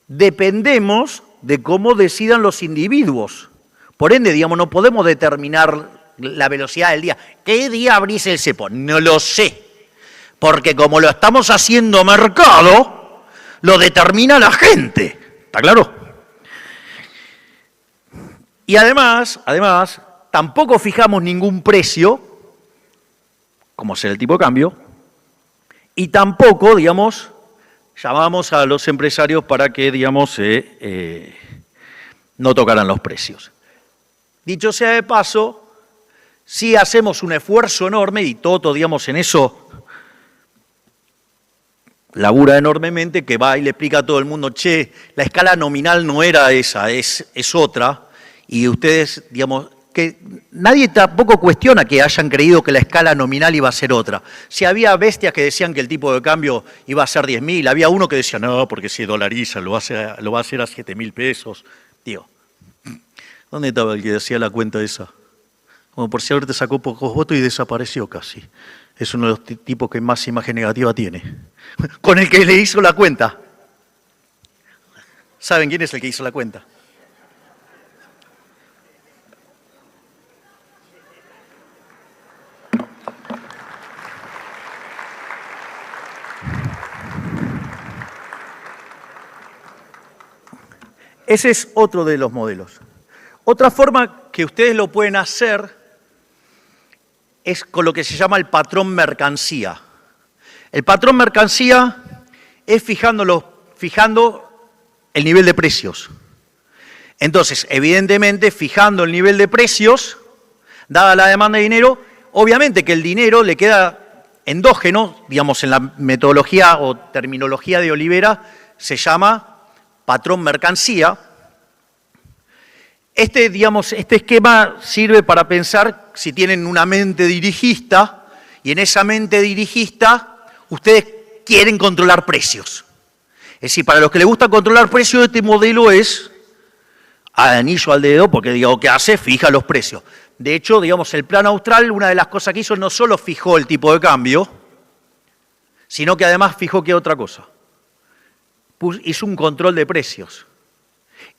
dependemos de cómo decidan los individuos. Por ende, no podemos determinar la velocidad del día. ¿Qué día abrís el cepo? No lo sé. Porque como lo estamos haciendo mercado, lo determina la gente. ¿Está claro? Y además, tampoco fijamos ningún precio, como será el tipo de cambio, y tampoco, llamamos a los empresarios para que, no tocaran los precios. Dicho sea de paso, sí hacemos un esfuerzo enorme, y Toto, en eso labura enormemente, que va y le explica a todo el mundo, la escala nominal no era esa, es otra, y ustedes, que nadie tampoco cuestiona que hayan creído que la escala nominal iba a ser otra. Si había bestias que decían que el tipo de cambio iba a ser 10.000, había uno que decía, no, porque si dolariza lo va a hacer a 7.000 pesos. ¿Dónde estaba el que decía la cuenta esa? Como por si ahorita sacó pocos votos y desapareció casi. Es uno de los tipos que más imagen negativa tiene. Con el que le hizo la cuenta. ¿Saben quién es el que hizo la cuenta? Ese es otro de los modelos. Otra forma que ustedes lo pueden hacer es con lo que se llama el patrón mercancía. El patrón mercancía es fijando el nivel de precios. Entonces, evidentemente, fijando el nivel de precios, dada la demanda de dinero, obviamente que el dinero le queda endógeno, digamos, en la metodología o terminología de Olivera, se llama patrón mercancía. Este esquema sirve para pensar si tienen una mente dirigista y en esa mente dirigista ustedes quieren controlar precios. Es decir, para los que les gusta controlar precios, este modelo es anillo al dedo, porque digo, ¿qué hace? Fija los precios. De hecho, digamos, el Plan Austral, una de las cosas que hizo no solo fijó el tipo de cambio, sino que además fijó ¿qué otra cosa? Hizo un control de precios.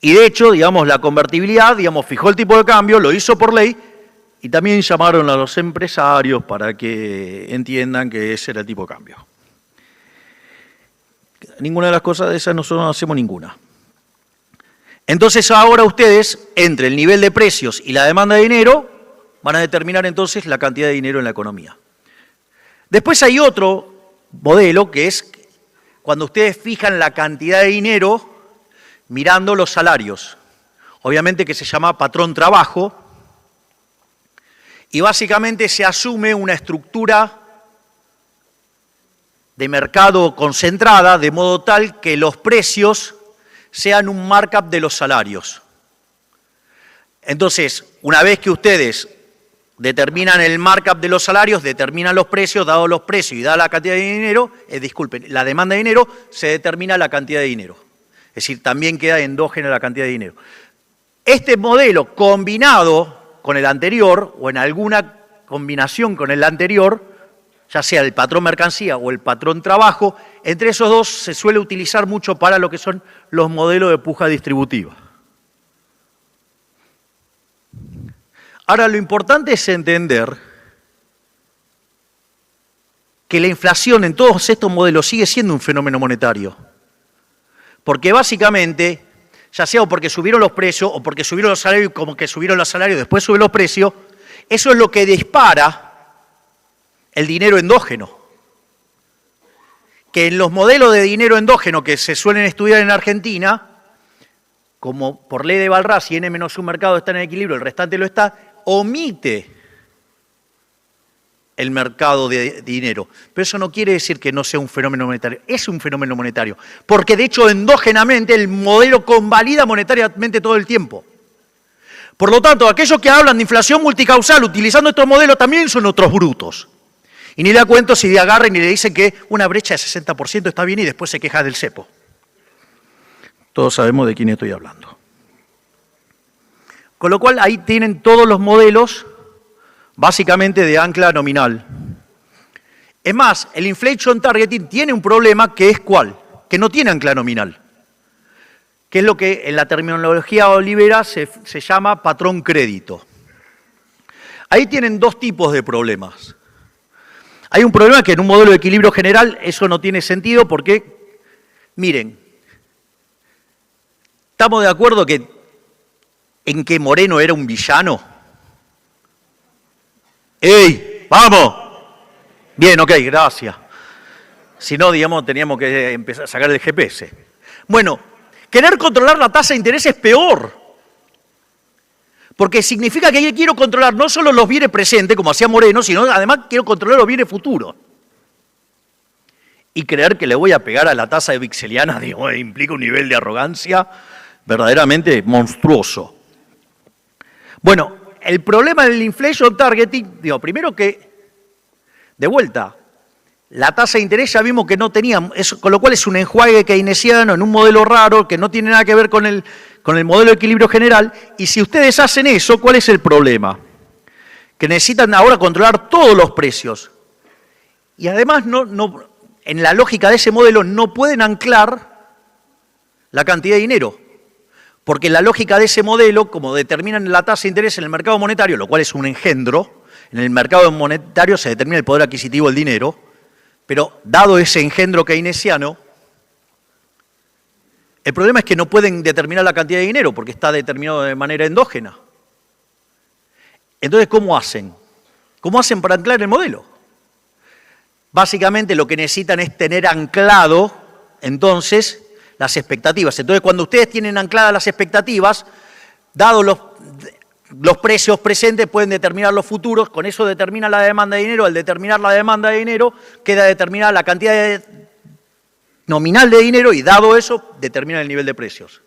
Y de hecho, digamos, la convertibilidad, digamos, fijó el tipo de cambio, lo hizo por ley, y también llamaron a los empresarios para que entiendan que ese era el tipo de cambio. Ninguna de las cosas de esas nosotros no hacemos ninguna. Entonces ahora ustedes, entre el nivel de precios y la demanda de dinero, van a determinar entonces la cantidad de dinero en la economía. Después hay otro modelo que es cuando ustedes fijan la cantidad de dinero mirando los salarios. Obviamente que se llama patrón trabajo y básicamente se asume una estructura de mercado concentrada de modo tal que los precios sean un markup de los salarios. Entonces, una vez que ustedes determinan el markup de los salarios, determinan los precios, dado los precios y dada la cantidad de dinero, la demanda de dinero, se determina la cantidad de dinero. Es decir, también queda endógena la cantidad de dinero. Este modelo combinado con el anterior, o en alguna combinación con el anterior, ya sea el patrón mercancía o el patrón trabajo, entre esos dos se suele utilizar mucho para lo que son los modelos de puja distributiva. Ahora, lo importante es entender que la inflación en todos estos modelos sigue siendo un fenómeno monetario. Porque básicamente, ya sea porque subieron los precios o porque subieron los salarios, como que subieron los salarios y después suben los precios, eso es lo que dispara el dinero endógeno. Que en los modelos de dinero endógeno que se suelen estudiar en Argentina, como por ley de Walras, si n menos un mercado está en equilibrio, el restante lo está, omite el mercado de dinero. Pero eso no quiere decir que no sea un fenómeno monetario, es un fenómeno monetario. Porque de hecho endógenamente el modelo convalida monetariamente todo el tiempo. Por lo tanto, aquellos que hablan de inflación multicausal utilizando estos modelos también son otros brutos. Y ni le cuento si agarran y le dicen que una brecha de 60% está bien y después se queja del cepo. Todos sabemos de quién estoy hablando. Con lo cual ahí tienen todos los modelos básicamente de ancla nominal. Es más, el inflation targeting tiene un problema que es ¿cuál? Que no tiene ancla nominal. Que es lo que en la terminología Olivera se llama patrón crédito. Ahí tienen dos tipos de problemas. Hay un problema que en un modelo de equilibrio general eso no tiene sentido porque, miren, ¿estamos de acuerdo en que Moreno era un villano? ¡Ey! ¡Vamos! Bien, ok, gracias. Si no, digamos, teníamos que empezar a sacar el GPS. Bueno, querer controlar la tasa de interés es peor. Porque significa que yo quiero controlar no solo los bienes presentes, como hacía Moreno, sino además quiero controlar los bienes futuros. Y creer que le voy a pegar a la tasa de Vixeliana, digo, implica un nivel de arrogancia verdaderamente monstruoso. Bueno, el problema del inflation targeting, digo, primero que, de vuelta, la tasa de interés ya vimos que no tenía, con lo cual es un enjuague keynesiano en un modelo raro que no tiene nada que ver con el modelo de equilibrio general. Y si ustedes hacen eso, ¿cuál es el problema? Que necesitan ahora controlar todos los precios. Y además, en la lógica de ese modelo, no pueden anclar la cantidad de dinero. Porque la lógica de ese modelo, como determinan la tasa de interés en el mercado monetario, lo cual es un engendro, en el mercado monetario se determina el poder adquisitivo del dinero, pero dado ese engendro keynesiano, El problema es que no pueden determinar la cantidad de dinero porque está determinado de manera endógena. Entonces, ¿cómo hacen? ¿Cómo hacen para anclar el modelo? Básicamente lo que necesitan es tener anclado, entonces, las expectativas. Entonces, cuando ustedes tienen ancladas las expectativas, dados los precios presentes, pueden determinar los futuros, con eso determinan la demanda de dinero, al determinar la demanda de dinero, queda determinada la cantidad nominal de dinero y dado eso, determinan el nivel de precios.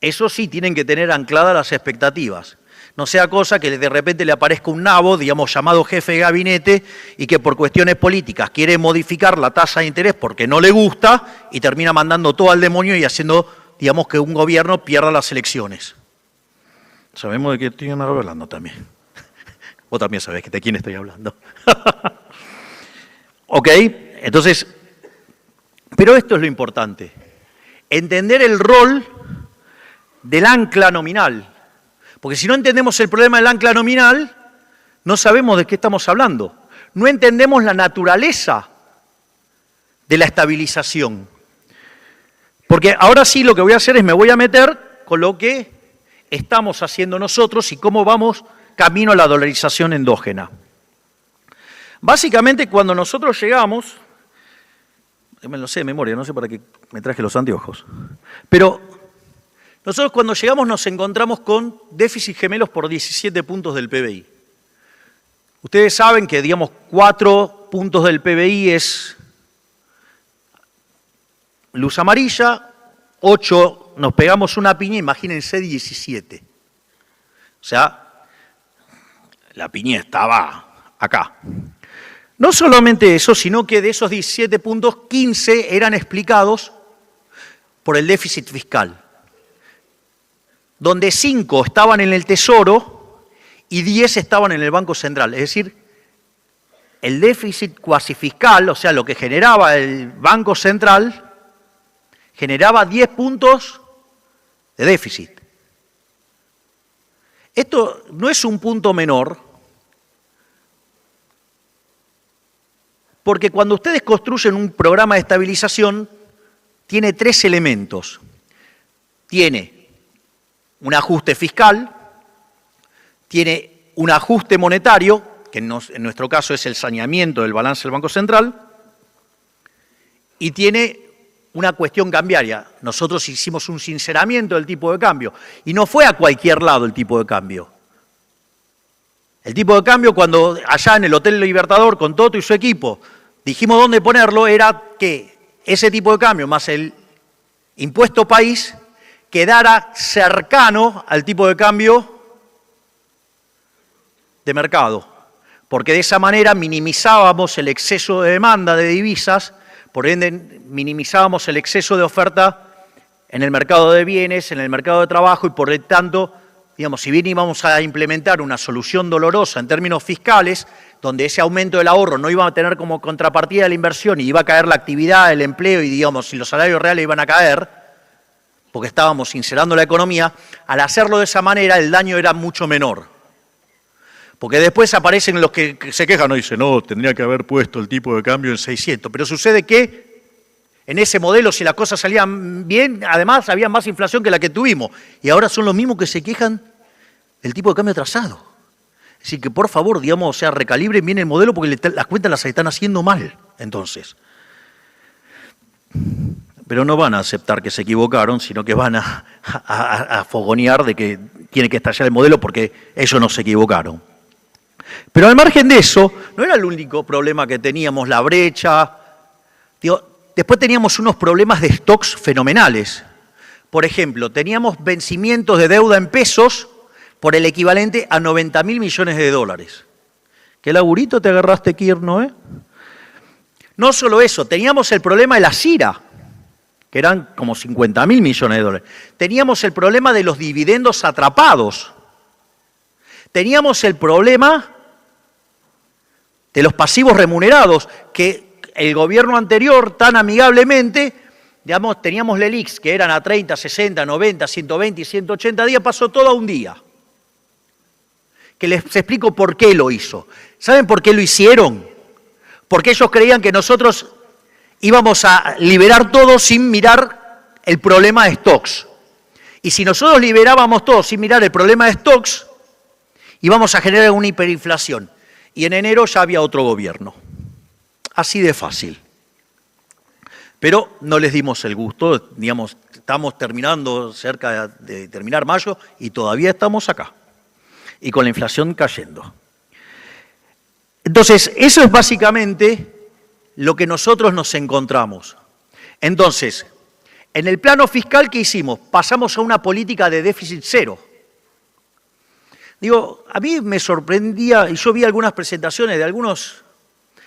Eso sí, tienen que tener ancladas las expectativas. No sea cosa que de repente le aparezca un nabo, digamos, llamado jefe de gabinete, y que por cuestiones políticas quiere modificar la tasa de interés porque no le gusta y termina mandando todo al demonio y haciendo, digamos, que un gobierno pierda las elecciones. Sabemos de qué estoy hablando también. Vos también sabés de quién estoy hablando. ¿Ok? Entonces, pero esto es lo importante. Entender el rol del ancla nominal. Porque si no entendemos el problema del ancla nominal, no sabemos de qué estamos hablando. No entendemos la naturaleza de la estabilización. Porque ahora sí lo que voy a hacer es me voy a meter con lo que estamos haciendo nosotros y cómo vamos camino a la dolarización endógena. Básicamente cuando nosotros llegamos, me lo sé de memoria, no sé para qué me traje los anteojos, pero nosotros cuando llegamos nos encontramos con déficit gemelos por 17 puntos del PBI. Ustedes saben que, digamos, 4 puntos del PBI es luz amarilla, 8 nos pegamos una piña, imagínense 17. O sea, la piña estaba acá. No solamente eso, sino que de esos 17 puntos, 15 eran explicados por el déficit fiscal, donde 5 estaban en el Tesoro y 10 estaban en el Banco Central. Es decir, el déficit cuasi fiscal, o sea, lo que generaba el Banco Central, generaba 10 puntos de déficit. Esto no es un punto menor, porque cuando ustedes construyen un programa de estabilización, tiene 3 elementos. Tiene un ajuste fiscal, tiene un ajuste monetario, que en nuestro caso es el saneamiento del balance del Banco Central, y tiene una cuestión cambiaria. Nosotros hicimos un sinceramiento del tipo de cambio, y no fue a cualquier lado el tipo de cambio. El tipo de cambio, cuando allá en el Hotel Libertador, con Toto y su equipo, dijimos dónde ponerlo, era que ese tipo de cambio más el impuesto país quedara cercano al tipo de cambio de mercado, porque de esa manera minimizábamos el exceso de demanda de divisas, por ende minimizábamos el exceso de oferta en el mercado de bienes, en el mercado de trabajo, y por lo tanto, digamos, si bien íbamos a implementar una solución dolorosa en términos fiscales, donde ese aumento del ahorro no iba a tener como contrapartida la inversión y iba a caer la actividad, el empleo y, digamos, y los salarios reales iban a caer, porque estábamos sincerando la economía, al hacerlo de esa manera el daño era mucho menor. Porque después aparecen los que se quejan y dicen, no, tendría que haber puesto el tipo de cambio en 600. Pero sucede que en ese modelo, si las cosas salían bien, además había más inflación que la que tuvimos. Y ahora son los mismos que se quejan del tipo de cambio atrasado. Es decir, que por favor, digamos, o sea, recalibren bien el modelo porque las cuentas las están haciendo mal, entonces. Pero no van a aceptar que se equivocaron, sino que van a fogonear de que tiene que estallar el modelo porque ellos no se equivocaron. Pero al margen de eso, no era el único problema que teníamos, la brecha. Después teníamos unos problemas de stocks fenomenales. Por ejemplo, teníamos vencimientos de deuda en pesos por el equivalente a 90.000 millones de dólares. ¿Qué laburito te agarraste, Kirno, No solo eso, teníamos el problema de la CIRA, que eran como 50.000 millones de dólares. Teníamos el problema de los dividendos atrapados. Teníamos el problema de los pasivos remunerados, que el gobierno anterior tan amigablemente, digamos, teníamos LELIQs que eran a 30, 60, 90, 120 y 180 días, pasó todo a un día. Que les explico por qué lo hizo. ¿Saben por qué lo hicieron? Porque ellos creían que nosotros íbamos a liberar todo sin mirar el problema de stocks. Y si nosotros liberábamos todo sin mirar el problema de stocks, íbamos a generar una hiperinflación. Y en enero ya había otro gobierno. Así de fácil. Pero no les dimos el gusto, digamos, estamos terminando cerca de terminar mayo y todavía estamos acá. Y con la inflación cayendo. Entonces, eso es básicamente lo que nosotros nos encontramos. Entonces, en el plano fiscal, ¿qué hicimos? Pasamos a una política de déficit cero. Digo, a mí me sorprendía, y yo vi algunas presentaciones de algunos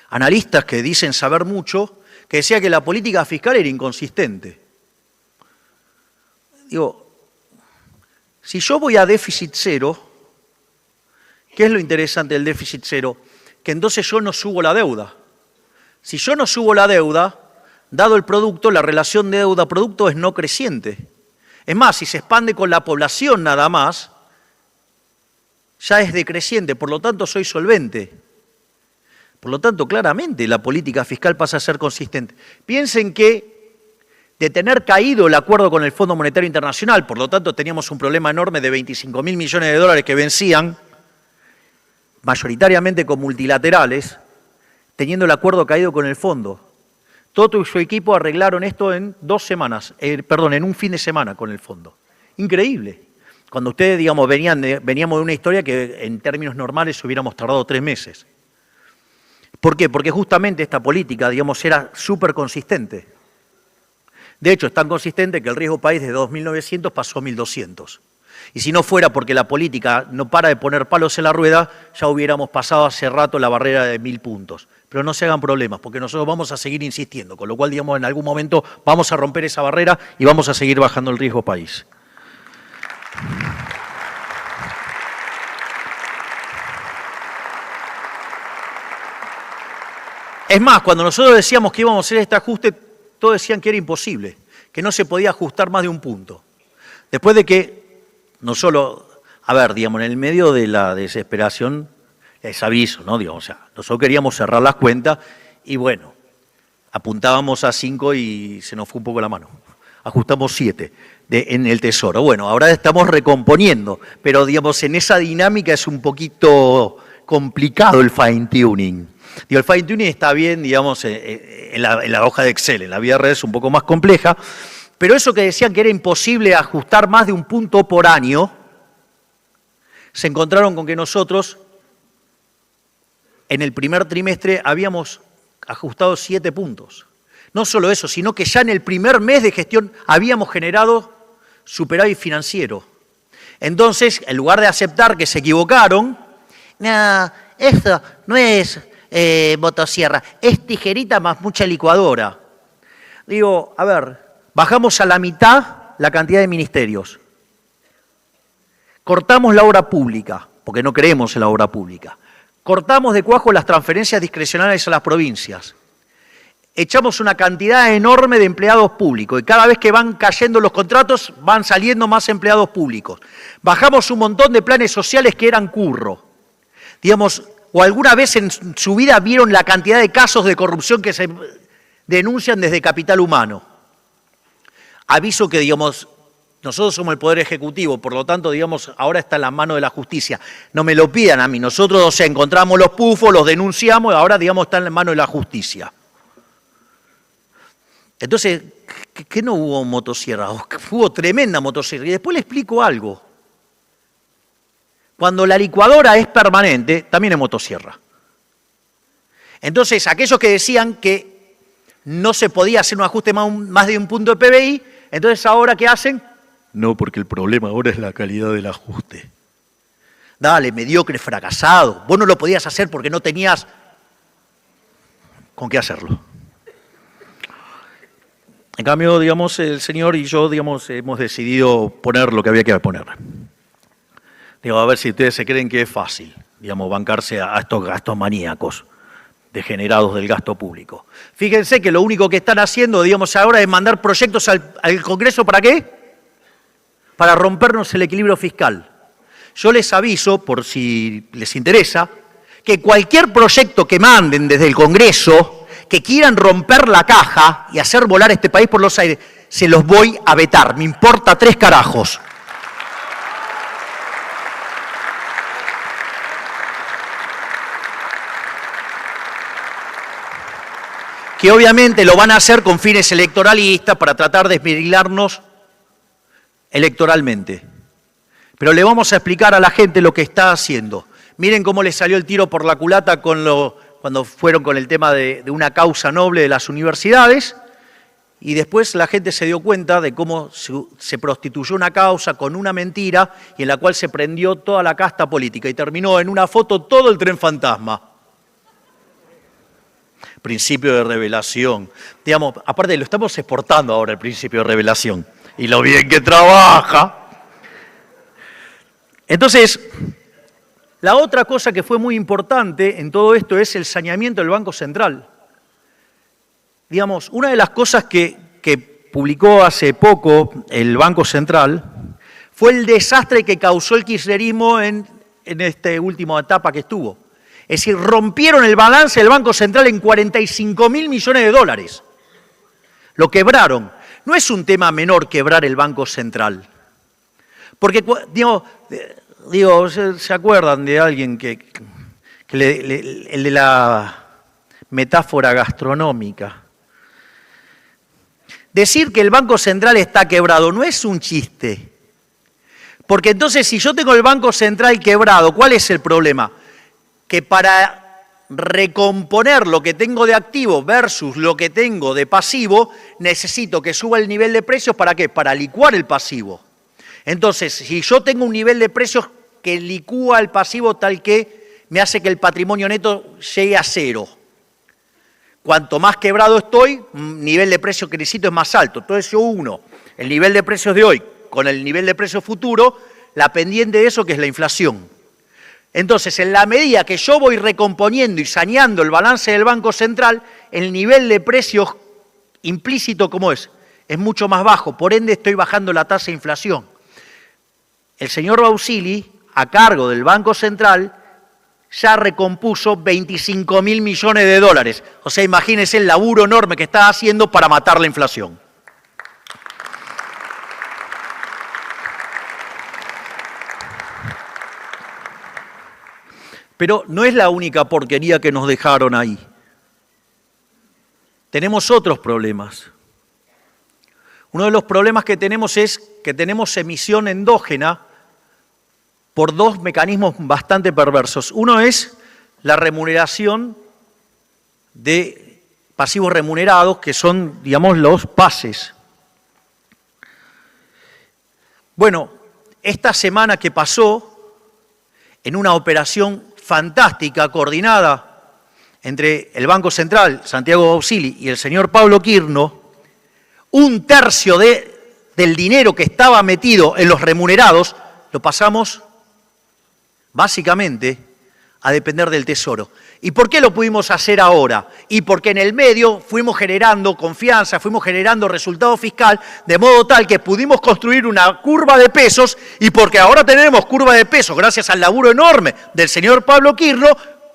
analistas que dicen saber mucho, que decía que la política fiscal era inconsistente. Digo, si yo voy a déficit cero, ¿qué es lo interesante del déficit cero? Que entonces yo no subo la deuda. Si yo no subo la deuda, dado el producto, la relación de deuda-producto es no creciente. Es más, si se expande con la población nada más, ya es decreciente, por lo tanto soy solvente. Por lo tanto, claramente la política fiscal pasa a ser consistente. Piensen que de tener caído el acuerdo con el Fondo Monetario Internacional, por lo tanto teníamos un problema enorme de 25.000 millones de dólares que vencían, mayoritariamente con multilaterales, teniendo el acuerdo caído con el fondo. Toto y su equipo arreglaron esto en 2 semanas, en un fin de semana con el fondo. Increíble. Cuando ustedes, digamos, veníamos de una historia que en términos normales hubiéramos tardado 3 meses. ¿Por qué? Porque justamente esta política, digamos, era súper consistente. De hecho, es tan consistente que el riesgo país de 2.900 pasó a 1.200. Y si no fuera porque la política no para de poner palos en la rueda, ya hubiéramos pasado hace rato la barrera de 1.000 puntos. Pero no se hagan problemas, porque nosotros vamos a seguir insistiendo, con lo cual, digamos, en algún momento vamos a romper esa barrera y vamos a seguir bajando el riesgo país. Es más, cuando nosotros decíamos que íbamos a hacer este ajuste, todos decían que era imposible, que no se podía ajustar más de un punto. Después de que, no solo, a ver, digamos, en el medio de la desesperación, les aviso, ¿no? Digamos, o sea, nosotros queríamos cerrar las cuentas y bueno, apuntábamos a 5 y se nos fue un poco la mano. Ajustamos 7 en el Tesoro. Bueno, ahora estamos recomponiendo, pero digamos, en esa dinámica es un poquito complicado el fine tuning. Digo, el fine tuning está bien, digamos, en la hoja de Excel, en la vida real es un poco más compleja, pero eso que decían que era imposible ajustar más de un punto por año, se encontraron con que nosotros en el primer trimestre habíamos ajustado 7 puntos. No solo eso, sino que ya en el primer mes de gestión habíamos generado superávit financiero. Entonces, en lugar de aceptar que se equivocaron, no, esto no es motosierra, es tijerita más mucha licuadora. Digo, a ver, bajamos a la mitad la cantidad de ministerios. Cortamos la obra pública, porque no creemos en la obra pública. Cortamos de cuajo las transferencias discrecionales a las provincias. Echamos una cantidad enorme de empleados públicos y cada vez que van cayendo los contratos van saliendo más empleados públicos. Bajamos un montón de planes sociales que eran curro. Digamos, o alguna vez en su vida vieron la cantidad de casos de corrupción que se denuncian desde Capital Humano. Aviso que, digamos, nosotros somos el Poder Ejecutivo, por lo tanto, digamos, ahora está en la mano de la justicia. No me lo pidan a mí, nosotros, o sea, encontramos los pufos, los denunciamos, y ahora, digamos, está en la mano de la justicia. Entonces, ¿qué no hubo motosierra? Hubo tremenda motosierra. Y después le explico algo. Cuando la licuadora es permanente, también es motosierra. Entonces, aquellos que decían que no se podía hacer un ajuste más de un punto de PBI, entonces ahora, ¿qué hacen? No, porque el problema ahora es la calidad del ajuste. Dale, mediocre, fracasado. Vos no lo podías hacer porque no tenías con qué hacerlo. En cambio, digamos, el señor y yo, digamos, hemos decidido poner lo que había que poner. Digo, a ver si ustedes se creen que es fácil, digamos, bancarse a estos gastos maníacos degenerados del gasto público. Fíjense que lo único que están haciendo, digamos, ahora es mandar proyectos al Congreso, ¿para qué? Para rompernos el equilibrio fiscal. Yo les aviso, por si les interesa, que cualquier proyecto que manden desde el Congreso, que quieran romper la caja y hacer volar este país por los aires, se los voy a vetar. Me importa 3 carajos. Que obviamente lo van a hacer con fines electoralistas para tratar de esmerilarnos electoralmente. Pero le vamos a explicar a la gente lo que está haciendo. Miren cómo le salió el tiro por la culata cuando fueron con el tema de una causa noble de las universidades, y después la gente se dio cuenta de cómo se prostituyó una causa con una mentira y en la cual se prendió toda la casta política y terminó en una foto todo el tren fantasma. Principio de revelación. Digamos, aparte lo estamos exportando ahora el principio de revelación. Y lo bien que trabaja. Entonces, la otra cosa que fue muy importante en todo esto es el saneamiento del Banco Central. Digamos, una de las cosas que publicó hace poco el Banco Central fue el desastre que causó el kirchnerismo en esta última etapa que estuvo. Es decir, rompieron el balance del Banco Central en 45.000 millones de dólares. Lo quebraron. No es un tema menor quebrar el Banco Central. Porque, digo, ¿se acuerdan de alguien el de la metáfora gastronómica? Decir que el Banco Central está quebrado no es un chiste. Porque entonces, si yo tengo el Banco Central quebrado, ¿cuál es el problema? Que para recomponer lo que tengo de activo versus lo que tengo de pasivo, necesito que suba el nivel de precios, ¿para qué? Para licuar el pasivo. Entonces, si yo tengo un nivel de precios que licúa el pasivo tal que me hace que el patrimonio neto llegue a 0. Cuanto más quebrado estoy, nivel de precio que necesito es más alto. Entonces yo uno el nivel de precios de hoy con el nivel de precios futuro, la pendiente de eso que es la inflación. Entonces, en la medida que yo voy recomponiendo y saneando el balance del Banco Central, el nivel de precios implícito, ¿cómo es? Es mucho más bajo, por ende estoy bajando la tasa de inflación. El señor Bausili, a cargo del Banco Central, ya recompuso 25.000 millones de dólares. O sea, imagínense el laburo enorme que está haciendo para matar la inflación. Pero no es la única porquería que nos dejaron ahí. Tenemos otros problemas. Uno de los problemas que tenemos es que tenemos emisión endógena por 2 mecanismos bastante perversos. Uno es la remuneración de pasivos remunerados, que son, digamos, los PASES. Bueno, esta semana que pasó, en una operación fantástica, coordinada entre el Banco Central, Santiago Bausili, y el señor Pablo Quirno, 1/3 del dinero que estaba metido en los remunerados lo pasamos básicamente a depender del Tesoro. ¿Y por qué lo pudimos hacer ahora? Y porque en el medio fuimos generando confianza, fuimos generando resultado fiscal, de modo tal que pudimos construir una curva de pesos, y porque ahora tenemos curva de pesos, gracias al laburo enorme del señor Pablo Quirno,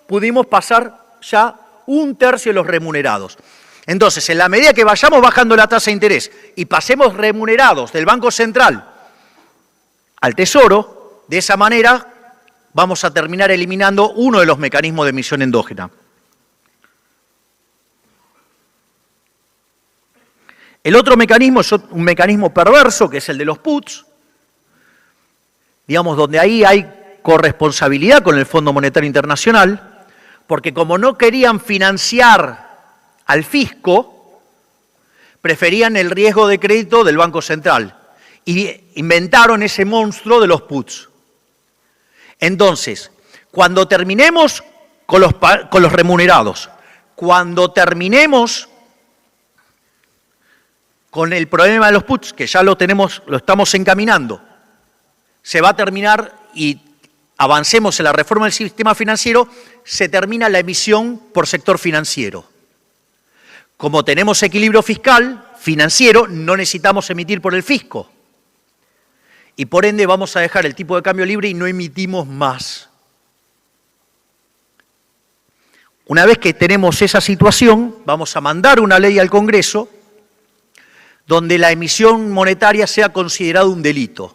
pudimos pasar ya 1/3 de los remunerados. Entonces, en la medida que vayamos bajando la tasa de interés y pasemos remunerados del Banco Central al Tesoro, de esa manera vamos a terminar eliminando uno de los mecanismos de emisión endógena. El otro mecanismo es un mecanismo perverso, que es el de los puts, digamos, donde ahí hay corresponsabilidad con el Fondo Monetario Internacional, porque como no querían financiar al fisco, preferían el riesgo de crédito del Banco Central y inventaron ese monstruo de los puts. Entonces, cuando terminemos con los remunerados, cuando terminemos con el problema de los puts, que ya lo estamos encaminando, se va a terminar y avancemos en la reforma del sistema financiero, se termina la emisión por sector financiero. Como tenemos equilibrio fiscal, financiero, no necesitamos emitir por el fisco. Y por ende vamos a dejar el tipo de cambio libre y no emitimos más. Una vez que tenemos esa situación, vamos a mandar una ley al Congreso donde la emisión monetaria sea considerado un delito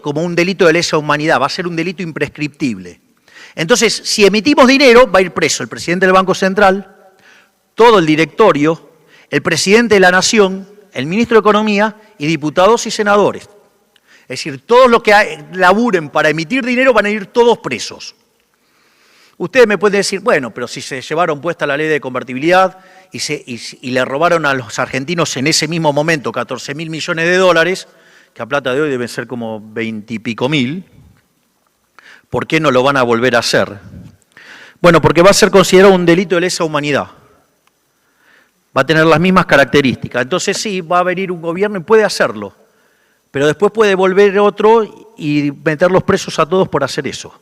como un delito de lesa humanidad, va a ser un delito imprescriptible. Entonces, si emitimos dinero, va a ir preso el presidente del Banco Central, todo el directorio, el presidente de la Nación, el ministro de Economía y diputados y senadores. Es decir, todos los que laburen para emitir dinero van a ir todos presos. Ustedes me pueden decir, bueno, pero si se llevaron puesta la ley de convertibilidad y le robaron a los argentinos en ese mismo momento 14.000 millones de dólares, que a plata de hoy deben ser como 20 y pico mil, ¿por qué no lo van a volver a hacer? Bueno, porque va a ser considerado un delito de lesa humanidad. Va a tener las mismas características. Entonces sí, va a venir un gobierno y puede hacerlo, pero después puede volver otro y meterlos presos a todos por hacer eso.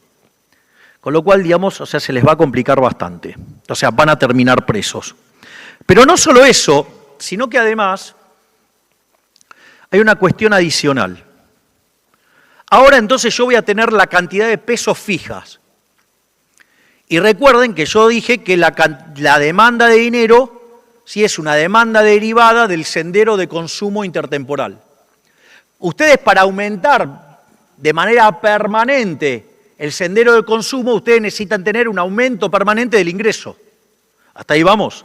Con lo cual, digamos, o sea, se les va a complicar bastante. O sea, van a terminar presos. Pero no solo eso, sino que además hay una cuestión adicional. Ahora entonces yo voy a tener la cantidad de pesos fijas. Y recuerden que yo dije que la demanda de dinero sí es una demanda derivada del sendero de consumo intertemporal. Ustedes, para aumentar de manera permanente el sendero de consumo, ustedes necesitan tener un aumento permanente del ingreso. ¿Hasta ahí vamos?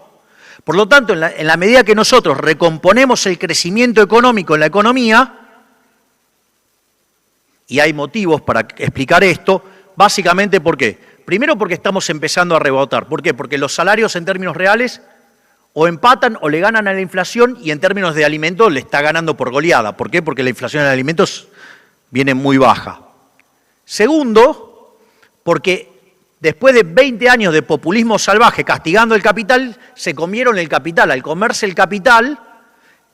Por lo tanto, en la medida que nosotros recomponemos el crecimiento económico en la economía, y hay motivos para explicar esto, básicamente ¿por qué? Primero porque estamos empezando a rebotar. ¿Por qué? Porque los salarios en términos reales o empatan o le ganan a la inflación, y en términos de alimentos le está ganando por goleada. ¿Por qué? Porque la inflación en alimentos viene muy baja. Segundo, porque después de 20 años de populismo salvaje castigando el capital, se comieron el capital. Al comerse el capital,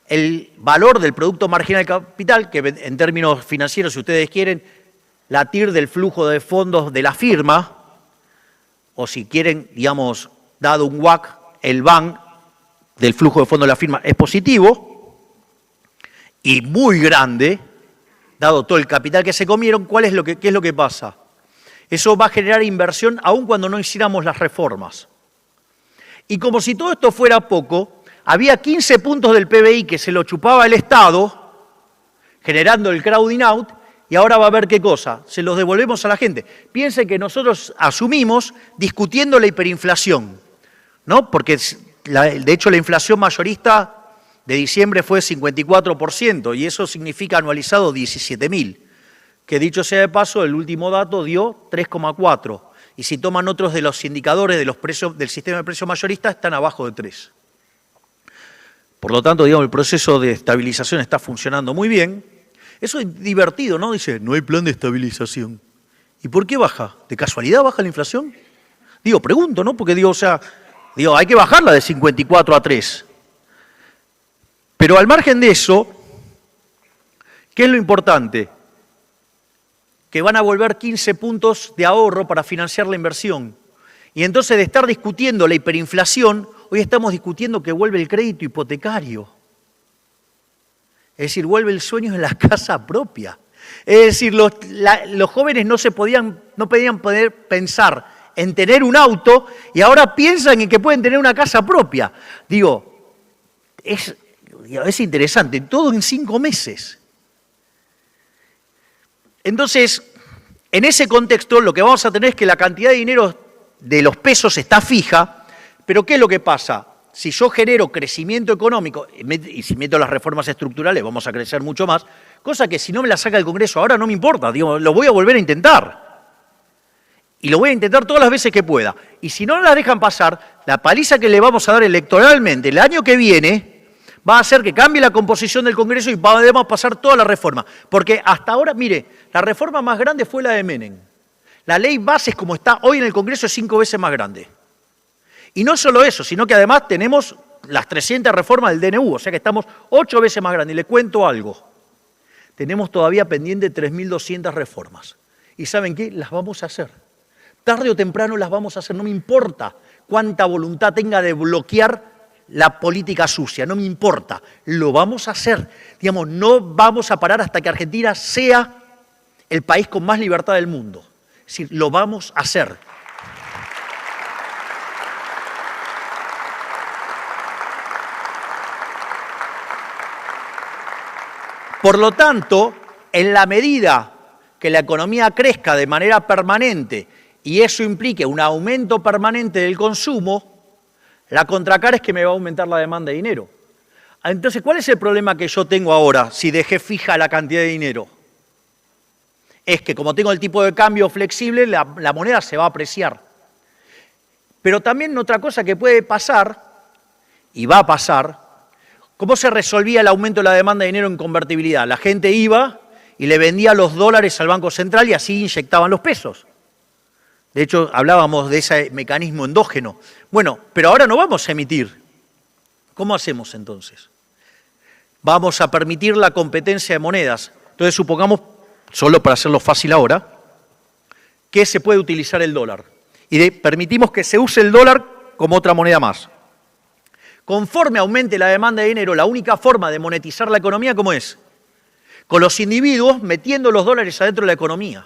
el valor del producto marginal del capital, que en términos financieros, si ustedes quieren, la TIR del flujo de fondos de la firma, o si quieren, digamos, dado un WACC, el BAN del flujo de fondos de la firma es positivo y muy grande, dado todo el capital que se comieron. ¿Qué es lo que pasa? Eso va a generar inversión aun cuando no hiciéramos las reformas. Y como si todo esto fuera poco, había 15 puntos del PBI que se lo chupaba el Estado, generando el crowding out, y ahora va a haber ¿qué cosa? Se los devolvemos a la gente. Piensen que nosotros asumimos discutiendo la hiperinflación, ¿no? Porque de hecho la inflación mayorista de diciembre fue 54%, y eso significa anualizado 17.000, que dicho sea de paso, el último dato dio 3,4, y si toman otros de los indicadores de los precios del sistema de precios mayoristas, están abajo de 3. Por lo tanto, digamos, el proceso de estabilización está funcionando muy bien. Eso es divertido, ¿no? Dice, no hay plan de estabilización. ¿Y por qué baja? ¿De casualidad baja la inflación? Digo, pregunto, ¿no? Porque hay que bajarla de 54 a 3. Pero al margen de eso, ¿qué es lo importante? Que van a volver 15 puntos de ahorro para financiar la inversión. Y entonces, de estar discutiendo la hiperinflación, hoy estamos discutiendo que vuelve el crédito hipotecario. Es decir, vuelve el sueño de la casa propia. Es decir, los jóvenes no podían poder pensar en tener un auto, y ahora piensan en que pueden tener una casa propia. Digo, es interesante, todo en 5 meses. Entonces, en ese contexto, lo que vamos a tener es que la cantidad de dinero de los pesos está fija, pero ¿qué es lo que pasa? Si yo genero crecimiento económico, y si meto las reformas estructurales, vamos a crecer mucho más, cosa que si no me la saca el Congreso ahora no me importa, digo, lo voy a volver a intentar. Y lo voy a intentar todas las veces que pueda. Y si no las dejan pasar, la paliza que le vamos a dar electoralmente el año que viene va a hacer que cambie la composición del Congreso y podemos pasar toda la reforma. Porque hasta ahora, mire, la reforma más grande fue la de Menem. La ley bases como está hoy en el Congreso es 5 veces más grande. Y no solo eso, sino que además tenemos las 300 reformas del DNU, o sea que estamos 8 veces más grandes. Y le cuento algo, tenemos todavía pendiente 3.200 reformas. ¿Y saben qué? Las vamos a hacer. Tarde o temprano las vamos a hacer, no me importa cuánta voluntad tenga de bloquear la política sucia, no me importa, lo vamos a hacer. Digamos, no vamos a parar hasta que Argentina sea el país con más libertad del mundo. Es decir, lo vamos a hacer. Por lo tanto, en la medida que la economía crezca de manera permanente y eso implique un aumento permanente del consumo, la contracara es que me va a aumentar la demanda de dinero. Entonces, ¿cuál es el problema que yo tengo ahora si dejé fija la cantidad de dinero? Es que como tengo el tipo de cambio flexible, la moneda se va a apreciar. Pero también otra cosa que puede pasar, y va a pasar, ¿cómo se resolvía el aumento de la demanda de dinero en convertibilidad? La gente iba y le vendía los dólares al Banco Central y así inyectaban los pesos. De hecho, hablábamos de ese mecanismo endógeno. Bueno, pero ahora no vamos a emitir. ¿Cómo hacemos entonces? Vamos a permitir la competencia de monedas. Entonces, supongamos, solo para hacerlo fácil ahora, que se puede utilizar el dólar. Y permitimos que se use el dólar como otra moneda más. Conforme aumente la demanda de dinero, la única forma de monetizar la economía, ¿cómo es? Con los individuos metiendo los dólares adentro de la economía.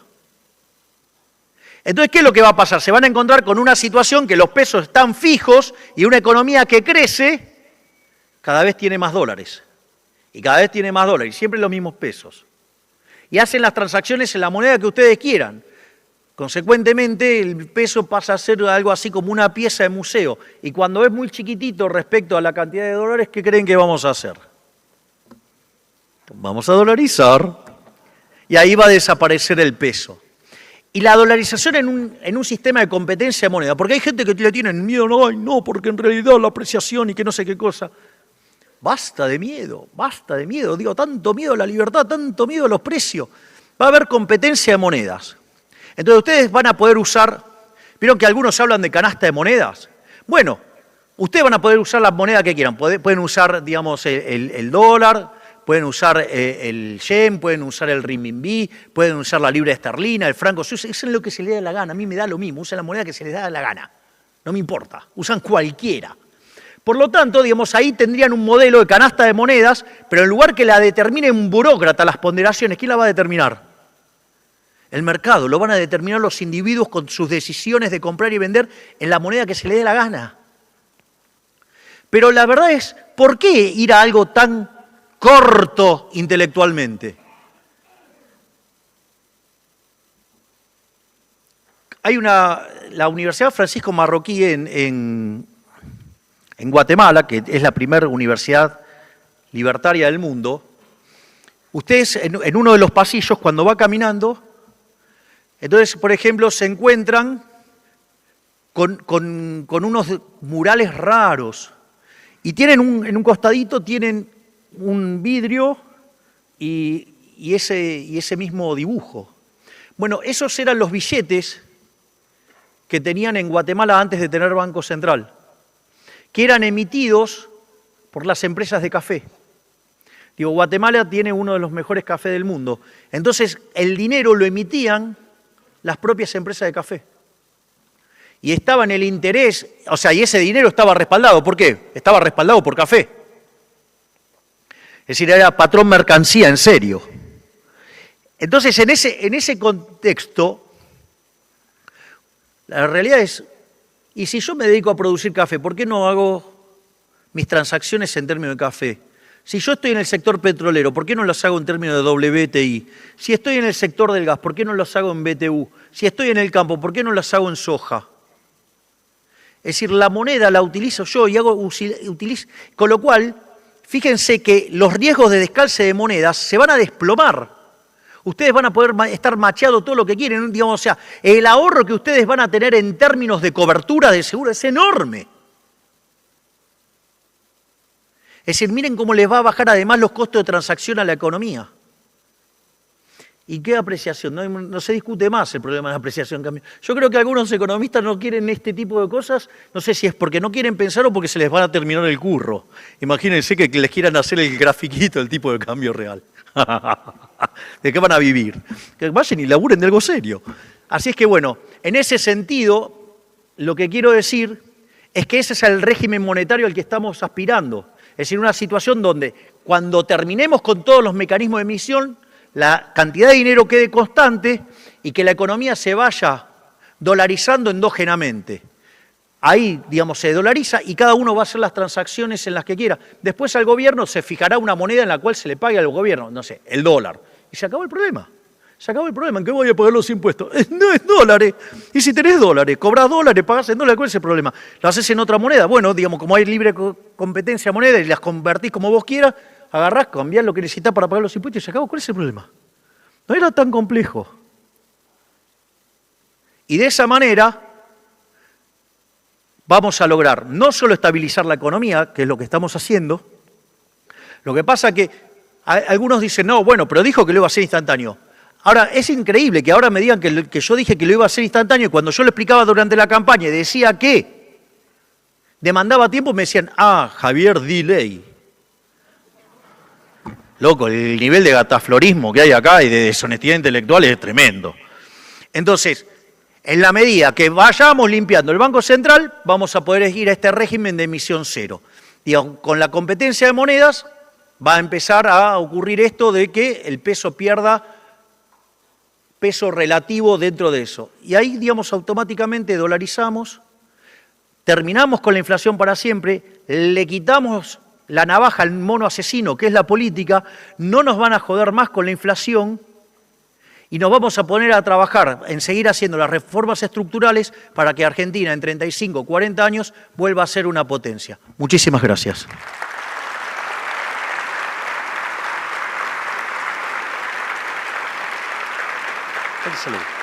Entonces, ¿qué es lo que va a pasar? Se van a encontrar con una situación que los pesos están fijos y una economía que crece cada vez tiene más dólares. Y cada vez tiene más dólares, siempre los mismos pesos. Y hacen las transacciones en la moneda que ustedes quieran. Consecuentemente, el peso pasa a ser algo así como una pieza de museo. Y cuando es muy chiquitito respecto a la cantidad de dólares, ¿qué creen que vamos a hacer? Vamos a dolarizar. Y ahí va a desaparecer el peso. Y la dolarización en un sistema de competencia de moneda, porque hay gente que le tiene miedo, no, porque en realidad la apreciación y que no sé qué cosa. Basta de miedo, digo, tanto miedo a la libertad, tanto miedo a los precios. Va a haber competencia de monedas. Entonces ustedes van a poder usar, ¿vieron que algunos hablan de canasta de monedas? Bueno, ustedes van a poder usar las monedas que quieran, pueden usar, digamos, el dólar, pueden usar el yen, pueden usar el renminbi, pueden usar la libra esterlina, el franco suizo, usen lo que se les dé la gana, a mí me da lo mismo, usen la moneda que se les da la gana, no me importa, usan cualquiera. Por lo tanto, digamos, ahí tendrían un modelo de canasta de monedas, pero en lugar que la determine un burócrata las ponderaciones, ¿quién la va a determinar? El mercado, lo van a determinar los individuos con sus decisiones de comprar y vender en la moneda que se les dé la gana. Pero la verdad es, ¿por qué ir a algo tan corto intelectualmente? Hay la Universidad Francisco Marroquí en Guatemala, que es la primera universidad libertaria del mundo. Ustedes en uno de los pasillos, cuando va caminando, entonces, por ejemplo, se encuentran con unos murales raros y tienen en un costadito tienen un vidrio y ese mismo dibujo. Bueno, esos eran los billetes que tenían en Guatemala antes de tener Banco Central, que eran emitidos por las empresas de café. Digo, Guatemala tiene uno de los mejores cafés del mundo. Entonces, el dinero lo emitían las propias empresas de café. Y estaba en el interés, o sea, y ese dinero estaba respaldado. ¿Por qué? Estaba respaldado por café. Es decir, era patrón mercancía, en serio. Entonces, en ese contexto, la realidad es, ¿y si yo me dedico a producir café, por qué no hago mis transacciones en términos de café? Si yo estoy en el sector petrolero, ¿por qué no las hago en términos de WTI? Si estoy en el sector del gas, ¿por qué no las hago en BTU? Si estoy en el campo, ¿por qué no las hago en soja? Es decir, la moneda la utilizo yo y utilizo, con lo cual, fíjense que los riesgos de descalce de monedas se van a desplomar. Ustedes van a poder estar macheando todo lo que quieren, digamos, o sea, el ahorro que ustedes van a tener en términos de cobertura de seguro es enorme. Es decir, miren cómo les va a bajar además los costos de transacción a la economía. ¿Y qué apreciación? No se discute más el problema de la apreciación. Yo creo que algunos economistas no quieren este tipo de cosas, no sé si es porque no quieren pensar o porque se les va a terminar el curro. Imagínense que les quieran hacer el grafiquito del tipo de cambio real. ¿De qué van a vivir? Que vayan y laburen de algo serio. Así es que bueno, en ese sentido, lo que quiero decir es que ese es el régimen monetario al que estamos aspirando. Es decir, una situación donde cuando terminemos con todos los mecanismos de emisión, la cantidad de dinero quede constante y que la economía se vaya dolarizando endógenamente. Ahí, digamos, se dolariza y cada uno va a hacer las transacciones en las que quiera. Después al gobierno se fijará una moneda en la cual se le pague al gobierno, no sé, el dólar. Y se acabó el problema. Se acabó el problema. ¿En qué voy a pagar los impuestos? No es dólares. Y si tenés dólares, cobrás dólares, pagás en dólares, ¿cuál es el problema? ¿Lo haces en otra moneda? Bueno, digamos, como hay libre competencia de moneda y las convertís como vos quieras, agarrás, cambiás lo que necesitas para pagar los impuestos y se acabó. ¿Cuál es el problema? No era tan complejo. Y de esa manera vamos a lograr no solo estabilizar la economía, que es lo que estamos haciendo. Lo que pasa que algunos dicen, no, bueno, pero dijo que lo iba a hacer instantáneo. Ahora, es increíble que ahora me digan que yo dije que lo iba a hacer instantáneo y cuando yo lo explicaba durante la campaña y decía que demandaba tiempo, me decían, ah, Javier, delay. Loco, el nivel de gataflorismo que hay acá y de deshonestidad intelectual es tremendo. Entonces, en la medida que vayamos limpiando el Banco Central, vamos a poder ir a este régimen de emisión cero. Digamos, con la competencia de monedas va a empezar a ocurrir esto de que el peso pierda peso relativo dentro de eso. Y ahí, digamos, automáticamente dolarizamos, terminamos con la inflación para siempre, le quitamos la navaja al mono asesino, que es la política, no nos van a joder más con la inflación y nos vamos a poner a trabajar en seguir haciendo las reformas estructurales para que Argentina en 35, 40 años vuelva a ser una potencia. Muchísimas gracias. Salud.